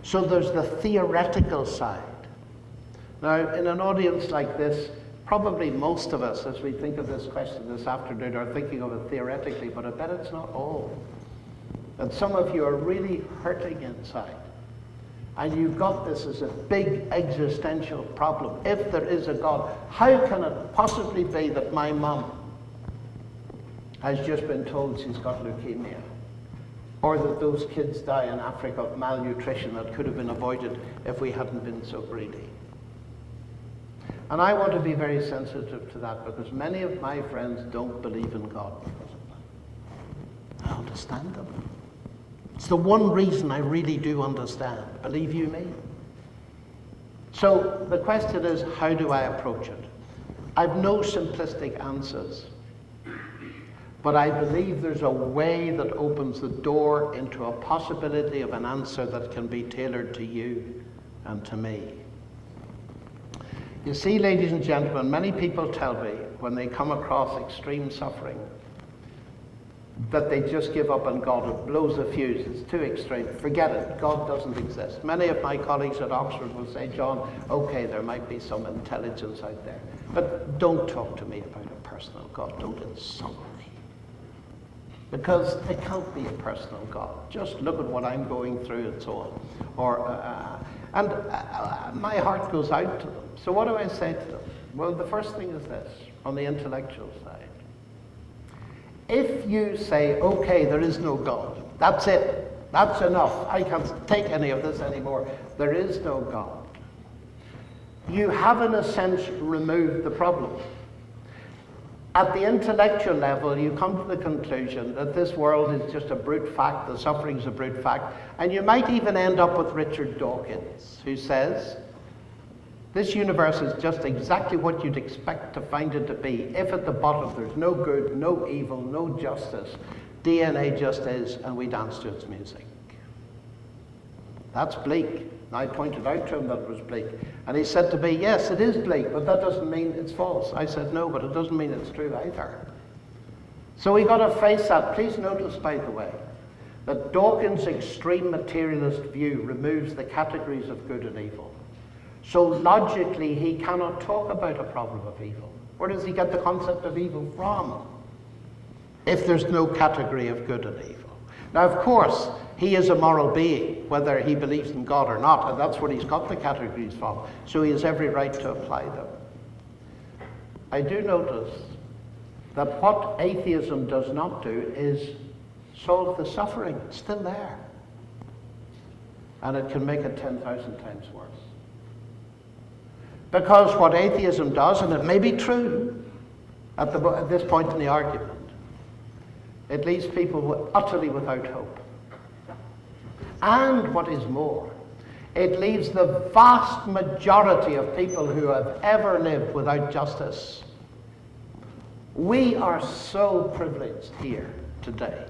So there's the theoretical side. Now, in an audience like this, probably most of us, as we think of this question this afternoon, are thinking of it theoretically, but I bet it's not all. And some of you are really hurting inside. And you've got this as a big existential problem. If there is a God, how can it possibly be that my mum has just been told she's got leukemia? Or that those kids die in Africa of malnutrition that could have been avoided if we hadn't been so greedy? And I want to be very sensitive to that, because many of my friends don't believe in God because of that. I understand them. It's the one reason I really do understand, believe you me. So the question is, how do I approach it? I've no simplistic answers, but I believe there's a way that opens the door into a possibility of an answer that can be tailored to you and to me. You see, ladies and gentlemen, many people tell me when they come across extreme suffering that they just give up on God. It blows the fuse. It's too extreme. Forget it. God doesn't exist. Many of my colleagues at Oxford will say, John, okay, there might be some intelligence out there, but don't talk to me about a personal God. Don't insult me. Because it can't be a personal God. Just look at what I'm going through and so on. My heart goes out to them. So what do I say to them? Well, the first thing is this, on the intellectual side. If you say, okay, there is no God, that's it, that's enough, I can't take any of this anymore, there is no God, you have in a sense removed the problem. At the intellectual level, you come to the conclusion that this world is just a brute fact, the suffering is a brute fact, and you might even end up with Richard Dawkins, who says, this universe is just exactly what you'd expect to find it to be. If at the bottom there's no good, no evil, no justice, DNA just is, and we dance to its music. That's bleak. And I pointed out to him that it was bleak. And he said to me, yes, it is bleak, but that doesn't mean it's false. I said, no, but it doesn't mean it's true either. So we got to face that. Please notice, by the way, that Dawkins' extreme materialist view removes the categories of good and evil. So logically, he cannot talk about a problem of evil. Where does he get the concept of evil from? If there's no category of good and evil. Now, of course, he is a moral being, whether he believes in God or not, and that's where he's got the categories from, so he has every right to apply them. I do notice that what atheism does not do is solve the suffering. It's still there. And it can make it 10,000 times worse. Because what atheism does, and it may be true at this point in the argument, it leaves people utterly without hope. And what is more, it leaves the vast majority of people who have ever lived without justice. We are so privileged here today.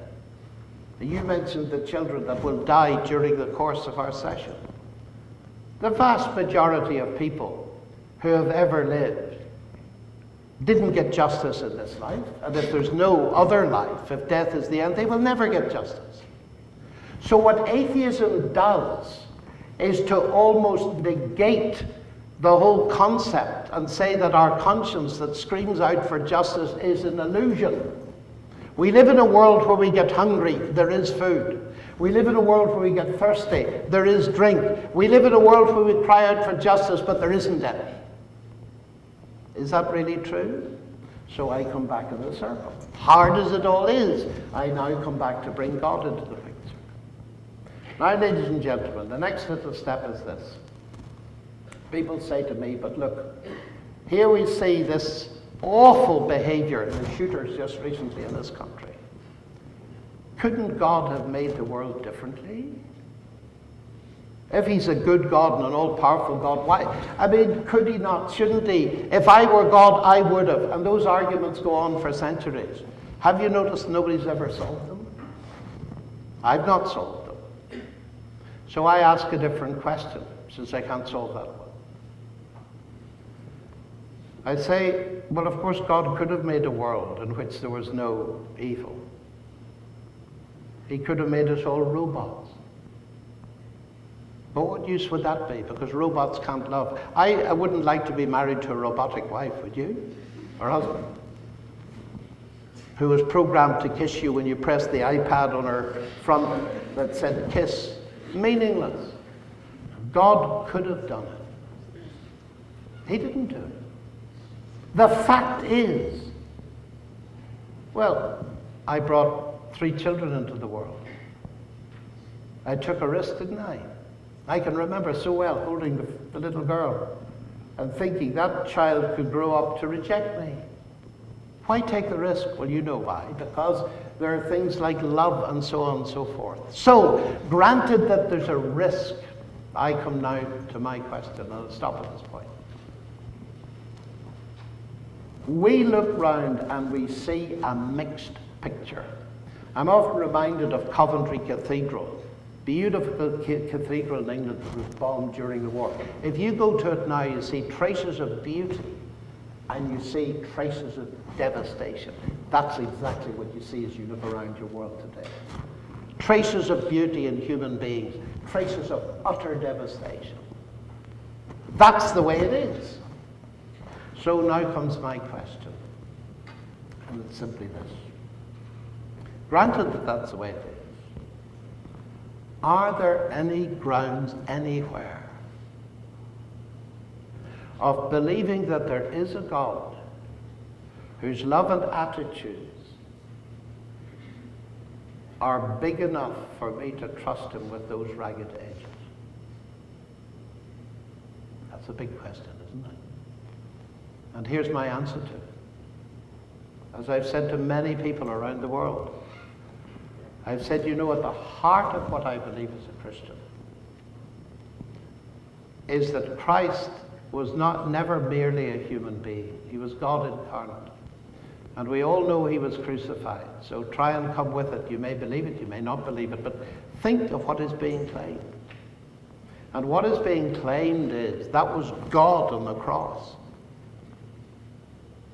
You mentioned the children that will die during the course of our session. The vast majority of people who have ever lived didn't get justice in this life, and if there's no other life, if death is the end, they will never get justice. So what atheism does is to almost negate the whole concept and say that our conscience that screams out for justice is an illusion. We live in a world where we get hungry, there is food. We live in a world where we get thirsty, there is drink. We live in a world where we cry out for justice, but there isn't any. Is that really true? So I come back in the circle. Hard as it all is, I now come back to bring God into the picture. Now, ladies and gentlemen, the next little step is this. People say to me, but look, here we see this awful behavior in the shooters just recently in this country. Couldn't God have made the world differently? If he's a good God and an all-powerful God, why? I mean, could he not? Shouldn't he? If I were God, I would have. And those arguments go on for centuries. Have you noticed nobody's ever solved them? I've not solved them. So I ask a different question, since I can't solve that one. I say, well, of course, God could have made a world in which there was no evil. He could have made us all robots. But what use would that be? Because robots can't love. I wouldn't like to be married to a robotic wife, would you? Or husband? Who was programmed to kiss you when you pressed the iPad on her front that said kiss. Meaningless. God could have done it. He didn't do it. The fact is, well, I brought 3 children into the world. I took a risk, didn't I? I can remember so well holding the little girl and thinking that child could grow up to reject me. Why take the risk? Well, you know why. Because there are things like love and so on and so forth. So, granted that there's a risk, I come now to my question, and I'll stop at this point. We look round and we see a mixed picture. I'm often reminded of Coventry Cathedral. Beautiful cathedral in England that was bombed during the war. If you go to it now, you see traces of beauty and you see traces of devastation. That's exactly what you see as you look around your world today. Traces of beauty in human beings, traces of utter devastation. That's the way it is. So now comes my question, and it's simply this. Granted that that's the way it is, are there any grounds anywhere of believing that there is a God whose love and attitudes are big enough for me to trust him with those ragged edges? That's a big question, isn't it? And here's my answer to it. As I've said to many people around the world, I've said, you know, at the heart of what I believe as a Christian is that Christ was never merely a human being. He was God incarnate. And we all know he was crucified. So try and come with it. You may believe it, you may not believe it, but think of what is being claimed. And what is being claimed is that was God on the cross.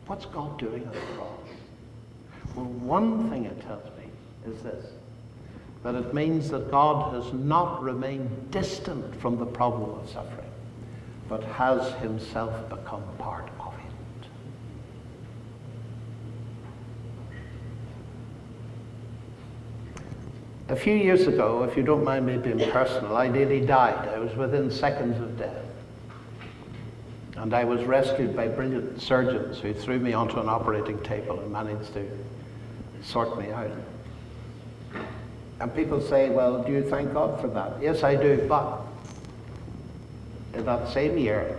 What's God doing on the cross? Well, one thing it tells me is this, that it means that God has not remained distant from the problem of suffering, but has himself become part of it. A few years ago, if you don't mind me being personal, I nearly died. I was within seconds of death. And I was rescued by brilliant surgeons who threw me onto an operating table and managed to sort me out. And people say, well, do you thank God for that? Yes, I do, but in that same year,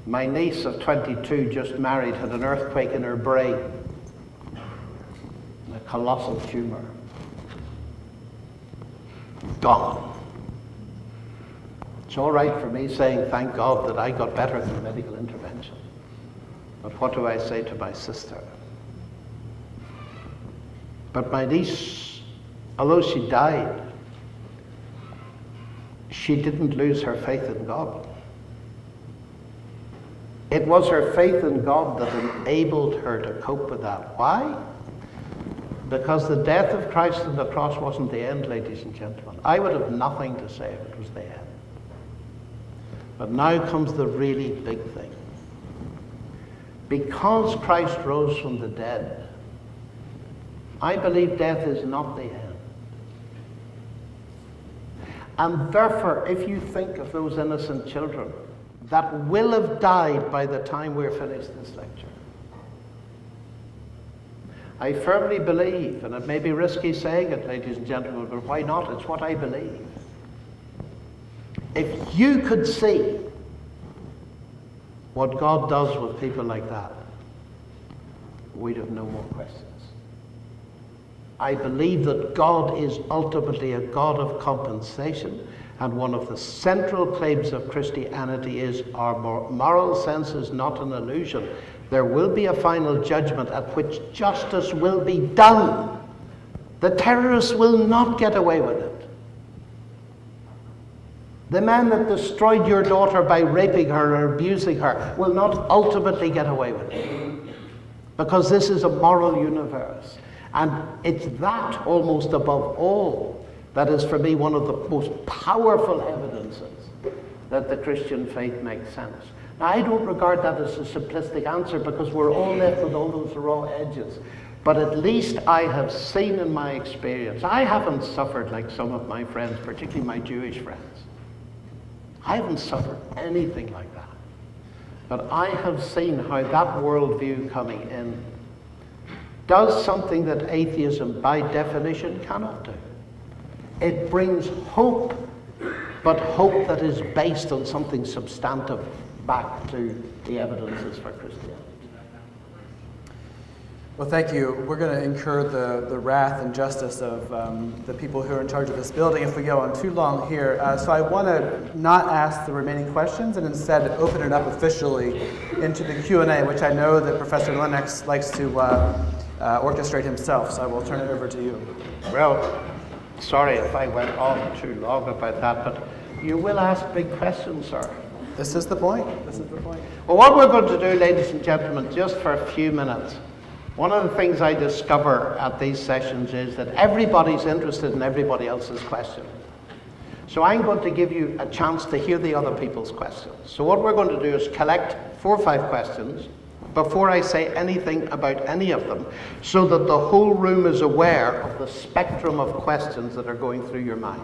my niece of 22, just married, had an earthquake in her brain, a colossal tumor. Gone. It's all right for me saying, thank God, that I got better through medical intervention. But what do I say to my sister? But my niece, although she died, she didn't lose her faith in God. It was her faith in God that enabled her to cope with that. Why? Because the death of Christ on the cross wasn't the end, ladies and gentlemen. I would have nothing to say if it was the end. But now comes the really big thing. Because Christ rose from the dead, I believe death is not the end. And therefore, if you think of those innocent children that will have died by the time we're finished this lecture, I firmly believe, and it may be risky saying it, ladies and gentlemen, but why not? It's what I believe. If you could see what God does with people like that, we'd have no more questions. I believe that God is ultimately a God of compensation, and one of the central claims of Christianity is our moral sense is not an illusion. There will be a final judgment at which justice will be done. The terrorists will not get away with it. The man that destroyed your daughter by raping her or abusing her will not ultimately get away with it. Because this is a moral universe. And it's that, almost above all, that is for me one of the most powerful evidences that the Christian faith makes sense. Now, I don't regard that as a simplistic answer because we're all left with all those raw edges. But at least I have seen in my experience, I haven't suffered like some of my friends, particularly my Jewish friends. I haven't suffered anything like that. But I have seen how that worldview coming in does something that atheism by definition cannot do. It brings hope, but hope that is based on something substantive back to the evidences for Christianity. Well, thank you. We're going to incur the wrath and justice of the people who are in charge of this building if we go on too long here. So I want to not ask the remaining questions and instead open it up officially into the Q&A, which I know that Professor Lennox likes to orchestrate himself. So I will turn it over to you. Well, sorry if I went on too long about that, but you will ask big questions, sir. This is the point. This is the point. Well, what we're going to do, ladies and gentlemen, just for a few minutes, one of the things I discover at these sessions is that everybody's interested in everybody else's question. So I'm going to give you a chance to hear the other people's questions. So what we're going to do is collect 4 or 5 questions before I say anything about any of them, so that the whole room is aware of the spectrum of questions that are going through your mind.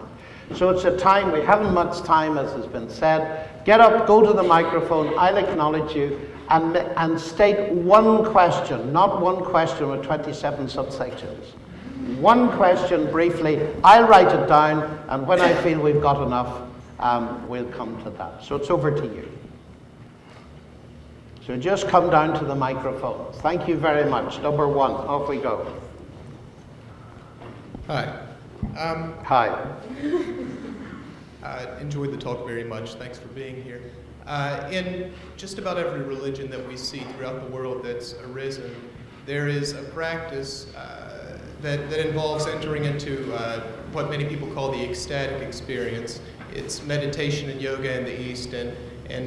So it's a time, we haven't much time, as has been said. Get up, go to the microphone, I'll acknowledge you, and state one question, not one question with 27 subsections. One question briefly, I'll write it down, and when I feel we've got enough, we'll come to that. So it's over to you. So just come down to the microphones. Thank you very much. Number 1, off we go. Hi. Hi. Enjoyed the talk very much. Thanks for being here. In just about every religion that we see throughout the world that's arisen, there is a practice that involves entering into what many people call the ecstatic experience. It's meditation and yoga in the East and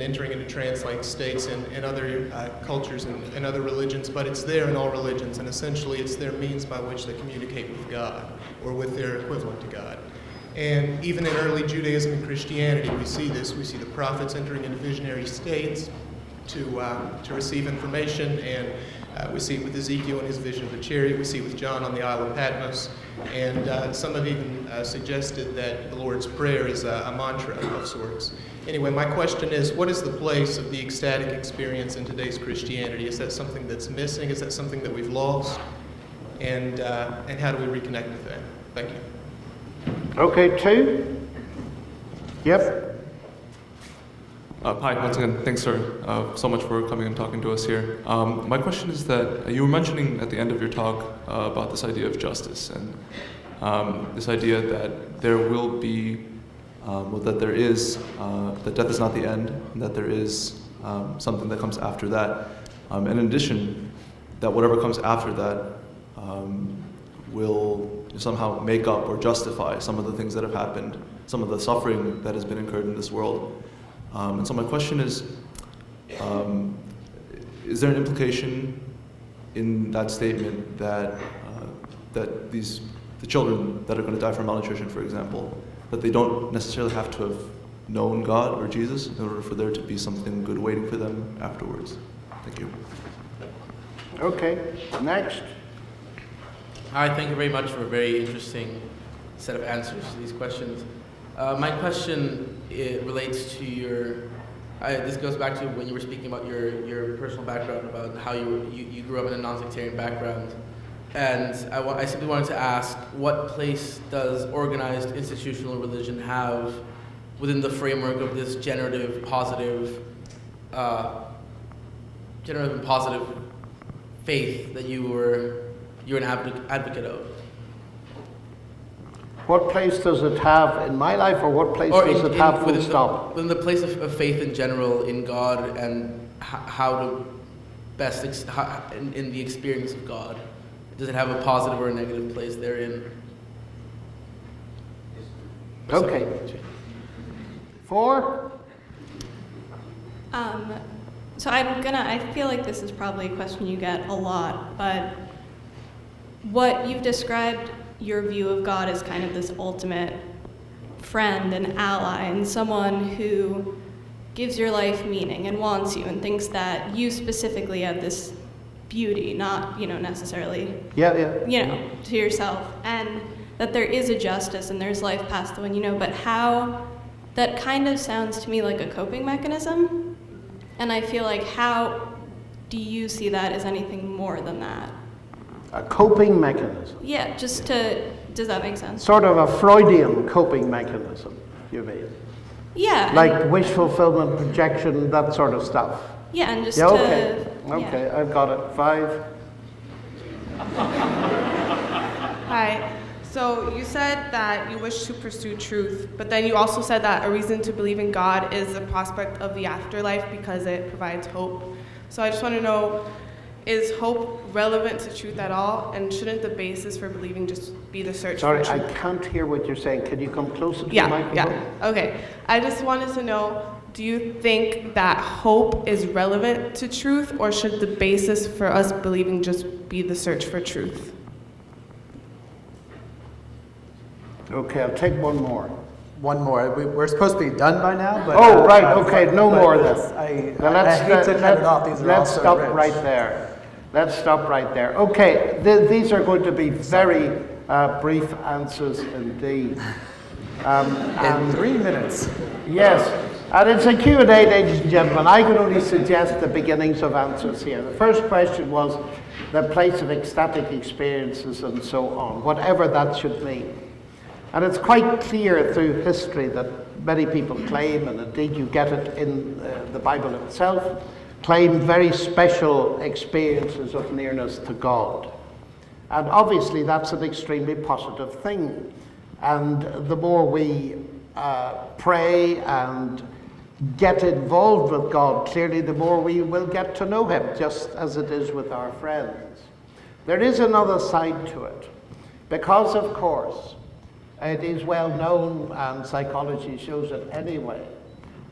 entering into trance-like states in other cultures and other religions, but it's there in all religions, and essentially it's their means by which they communicate with God, or with their equivalent to God. And even in early Judaism and Christianity, we see this. We see the prophets entering into visionary states to receive information, and We see it with Ezekiel and his vision of a chariot. We see it with John on the Isle of Patmos. And some have even suggested that the Lord's Prayer is a mantra of sorts. Anyway, my question is, what is the place of the ecstatic experience in today's Christianity? Is that something that's missing? Is that something that we've lost? And how do we reconnect with that? Thank you. Okay, 2. Yep. Hi, once again, thanks, sir, so much for coming and talking to us here. My question is that you were mentioning at the end of your talk about this idea of justice and this idea that there will be, that there is, that death is not the end, and that there is something that comes after that. And in addition, that whatever comes after that will somehow make up or justify some of the things that have happened, some of the suffering that has been incurred in this world. And so my question is there an implication in that statement that that the children that are going to die from malnutrition, for example, that they don't necessarily have to have known God or Jesus in order for there to be something good waiting for them afterwards? Thank you. Okay, next. Hi, thank you very much for a very interesting set of answers to these questions. My question relates to this goes back to when you were speaking about your personal background, about how you grew up in a non-sectarian background. And I simply wanted to ask, what place does organized institutional religion have within the framework of this generative and positive faith that you're an advocate of? What place does it have in my life, or what place does it have full stop? Within the place of faith in general, in God, and how to best, in the experience of God. Does it have a positive or a negative place therein? Okay. 4? So I feel like this is probably a question you get a lot, but what you've described your view of God as kind of this ultimate friend and ally and someone who gives your life meaning and wants you and thinks that you specifically have this beauty, not, necessarily, to yourself, and that there is a justice and there's life past the one, but how, that kind of sounds to me like a coping mechanism, and I feel like how do you see that as anything more than that? A coping mechanism. Yeah, does that make sense? Sort of a Freudian coping mechanism, you mean? Yeah. Like wish fulfillment, projection, that sort of stuff. Yeah, and just okay. to... Okay, yeah. I've got it. 5. Hi. So you said that you wish to pursue truth, but then you also said that a reason to believe in God is the prospect of the afterlife because it provides hope. So I just want to know, is hope relevant to truth at all? And shouldn't the basis for believing just be the search for truth? Sorry, I can't hear what you're saying. Can you come closer to the microphone? Yeah. Okay. I just wanted to know, do you think that hope is relevant to truth, or should the basis for us believing just be the search for truth? Okay, I'll take one more. One more. We're supposed to be done by now, but... Oh, right, okay, no more then. I hate to cut it off. These are all let's so stop rich. right there. Let's stop right there. Okay, these are going to be very brief answers indeed. In 3 minutes. Yes, and it's a Q&A, ladies and gentlemen. I can only suggest the beginnings of answers here. The first question was the place of ecstatic experiences and so on, whatever that should mean. And it's quite clear through history that many people claim, and indeed you get it in the Bible itself, claim very special experiences of nearness to God. And obviously that's an extremely positive thing. And the more we pray and get involved with God, clearly the more we will get to know Him, just as it is with our friends. There is another side to it, because of course, it is well known, and psychology shows it anyway,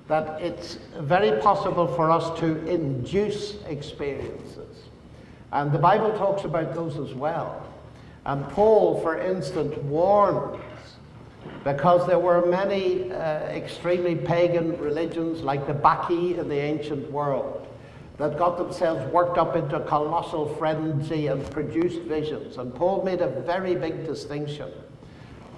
that it's very possible for us to induce experiences. And the Bible talks about those as well. And Paul, for instance, warns, because there were many extremely pagan religions like the Bacchae in the ancient world, that got themselves worked up into colossal frenzy and produced visions. And Paul made a very big distinction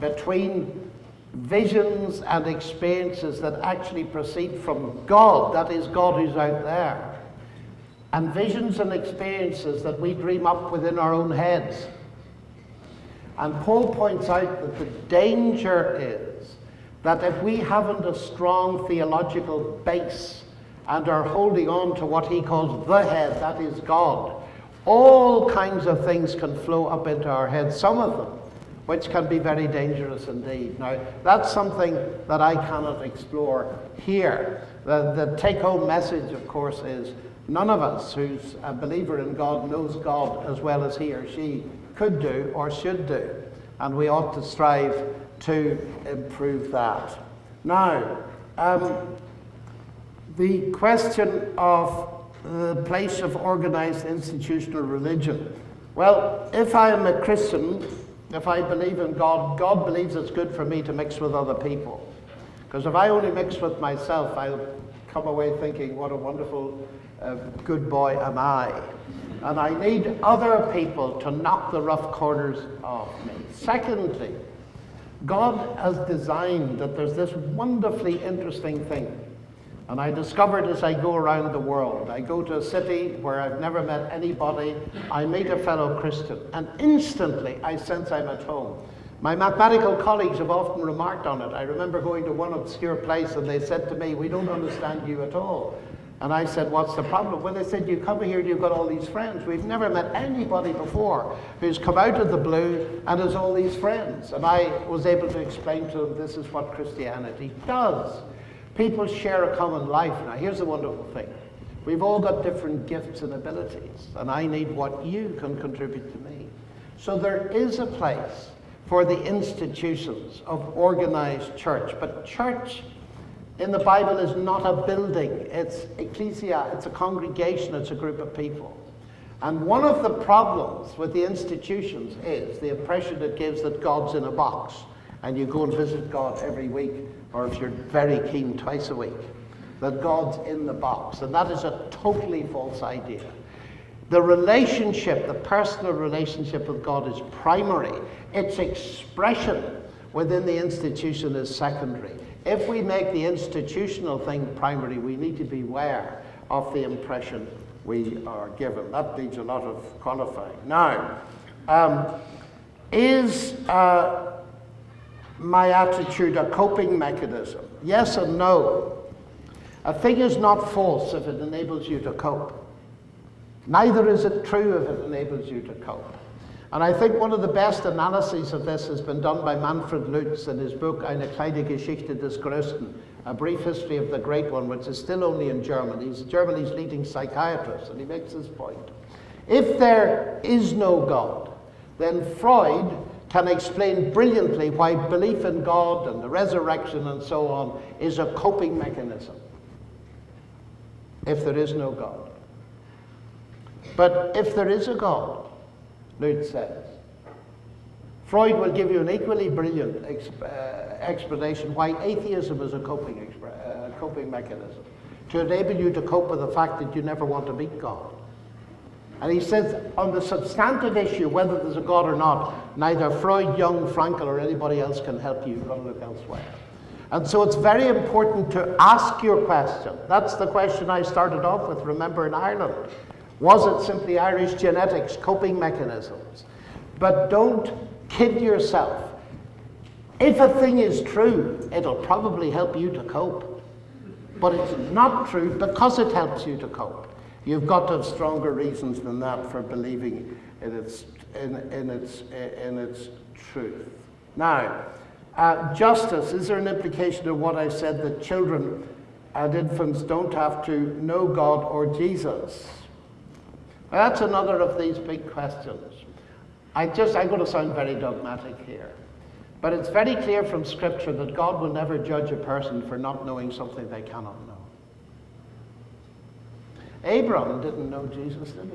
between visions and experiences that actually proceed from God, that is, God who's out there, and visions and experiences that we dream up within our own heads. And Paul points out that the danger is that if we haven't a strong theological base and are holding on to what he calls the head, that is God, all kinds of things can flow up into our heads, some of them which can be very dangerous indeed. Now, that's something that I cannot explore here. The take-home message, of course, is none of us who's a believer in God knows God as well as he or she could do or should do. And we ought to strive to improve that. Now, the question of the place of organized institutional religion. Well, if I am a Christian, if I believe in God, God believes it's good for me to mix with other people. Because if I only mix with myself, I'll come away thinking, what a wonderful good boy am I. And I need other people to knock the rough corners off me. Secondly, God has designed that there's this wonderfully interesting thing. And I discovered as I go around the world. I go to a city where I've never met anybody. I meet a fellow Christian. And instantly I sense I'm at home. My mathematical colleagues have often remarked on it. I remember going to one obscure place and they said to me, we don't understand you at all. And I said, what's the problem? Well, they said, you come here and you've got all these friends. We've never met anybody before who's come out of the blue and has all these friends. And I was able to explain to them, this is what Christianity does. People share a common life. Now, here's the wonderful thing. We've all got different gifts and abilities, and I need what you can contribute to me. So there is a place for the institutions of organized church. But church in the Bible is not a building. It's ecclesia, it's a congregation, it's a group of people. And one of the problems with the institutions is the impression it gives that God's in a box, and you go and visit God every week, or if you're very keen, twice a week, that God's in the box. And that is a totally false idea. The relationship, the personal relationship with God is primary. Its expression within the institution is secondary. If we make the institutional thing primary, we need to beware of the impression we are given. That needs a lot of qualifying. Now, is my attitude a coping mechanism? Yes and no. A thing is not false if it enables you to cope. Neither is it true if it enables you to cope. And I think one of the best analyses of this has been done by Manfred Lutz in his book Eine kleine Geschichte des Größten, a brief history of the great one, which is still only in German. He's Germany's leading psychiatrist, and he makes this point. If there is no God, then Freud can explain brilliantly why belief in God and the resurrection and so on is a coping mechanism. If there is no God. But if there is a God, Lutz says, Freud will give you an equally brilliant explanation why atheism is a coping mechanism, to enable you to cope with the fact that you never want to meet God. And he says, on the substantive issue, whether there's a God or not, neither Freud, Jung, Frankl, or anybody else can help you. You've got to look elsewhere. And so it's very important to ask your question. That's the question I started off with, remember, in Ireland. Was it simply Irish genetics, coping mechanisms? But don't kid yourself. If a thing is true, it'll probably help you to cope. But it's not true because it helps you to cope. You've got to have stronger reasons than that for believing in its truth. Now, justice, is there an implication of what I said that children and infants don't have to know God or Jesus? Well, that's another of these big questions. I'm going to sound very dogmatic here, but it's very clear from Scripture that God will never judge a person for not knowing something they cannot know. Abraham didn't know Jesus, did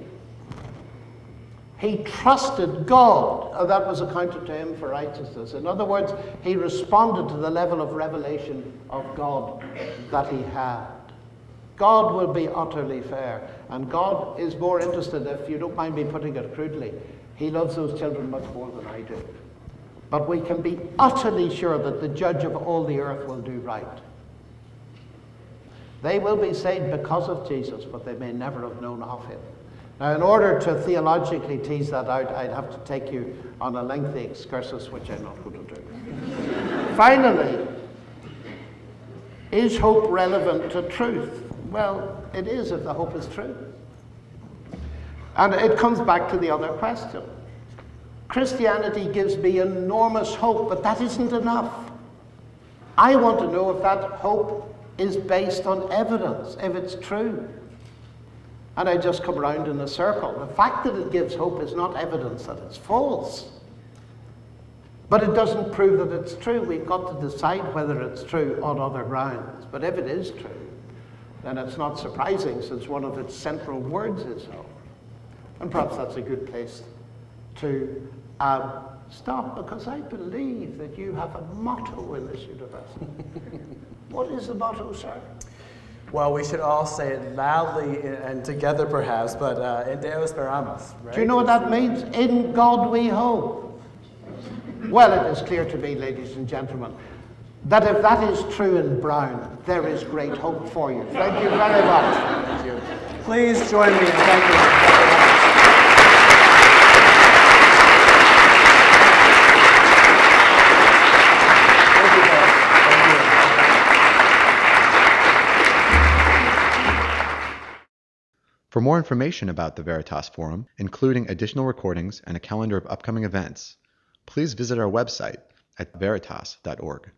he? He trusted God, and that was accounted to him for righteousness. In other words, he responded to the level of revelation of God that he had. God will be utterly fair. And God is more interested, if you don't mind me putting it crudely, he loves those children much more than I do. But we can be utterly sure that the judge of all the earth will do right. They will be saved because of Jesus, but they may never have known of him. Now, in order to theologically tease that out, I'd have to take you on a lengthy excursus, which I'm not going to do. Finally, is hope relevant to truth? Well, it is if the hope is true. And it comes back to the other question. Christianity gives me enormous hope, but that isn't enough. I want to know if that hope is based on evidence, if it's true. And I just come round in a circle. The fact that it gives hope is not evidence that it's false. But it doesn't prove that it's true. We've got to decide whether it's true on other grounds. But if it is true, then it's not surprising, since one of its central words is hope. And perhaps that's a good place to stop, because I believe that you have a motto in this university. What is the motto, sir? Well, we should all say it loudly and together perhaps, but in Deo Speramus, right? Do you know what that means? In God we hope. Well, it is clear to me, ladies and gentlemen, that if that is true in Brown, there is great hope for you. Thank you very much. Thank you. Please join me in thanking you. For more information about the Veritas Forum, including additional recordings and a calendar of upcoming events, please visit our website at veritas.org.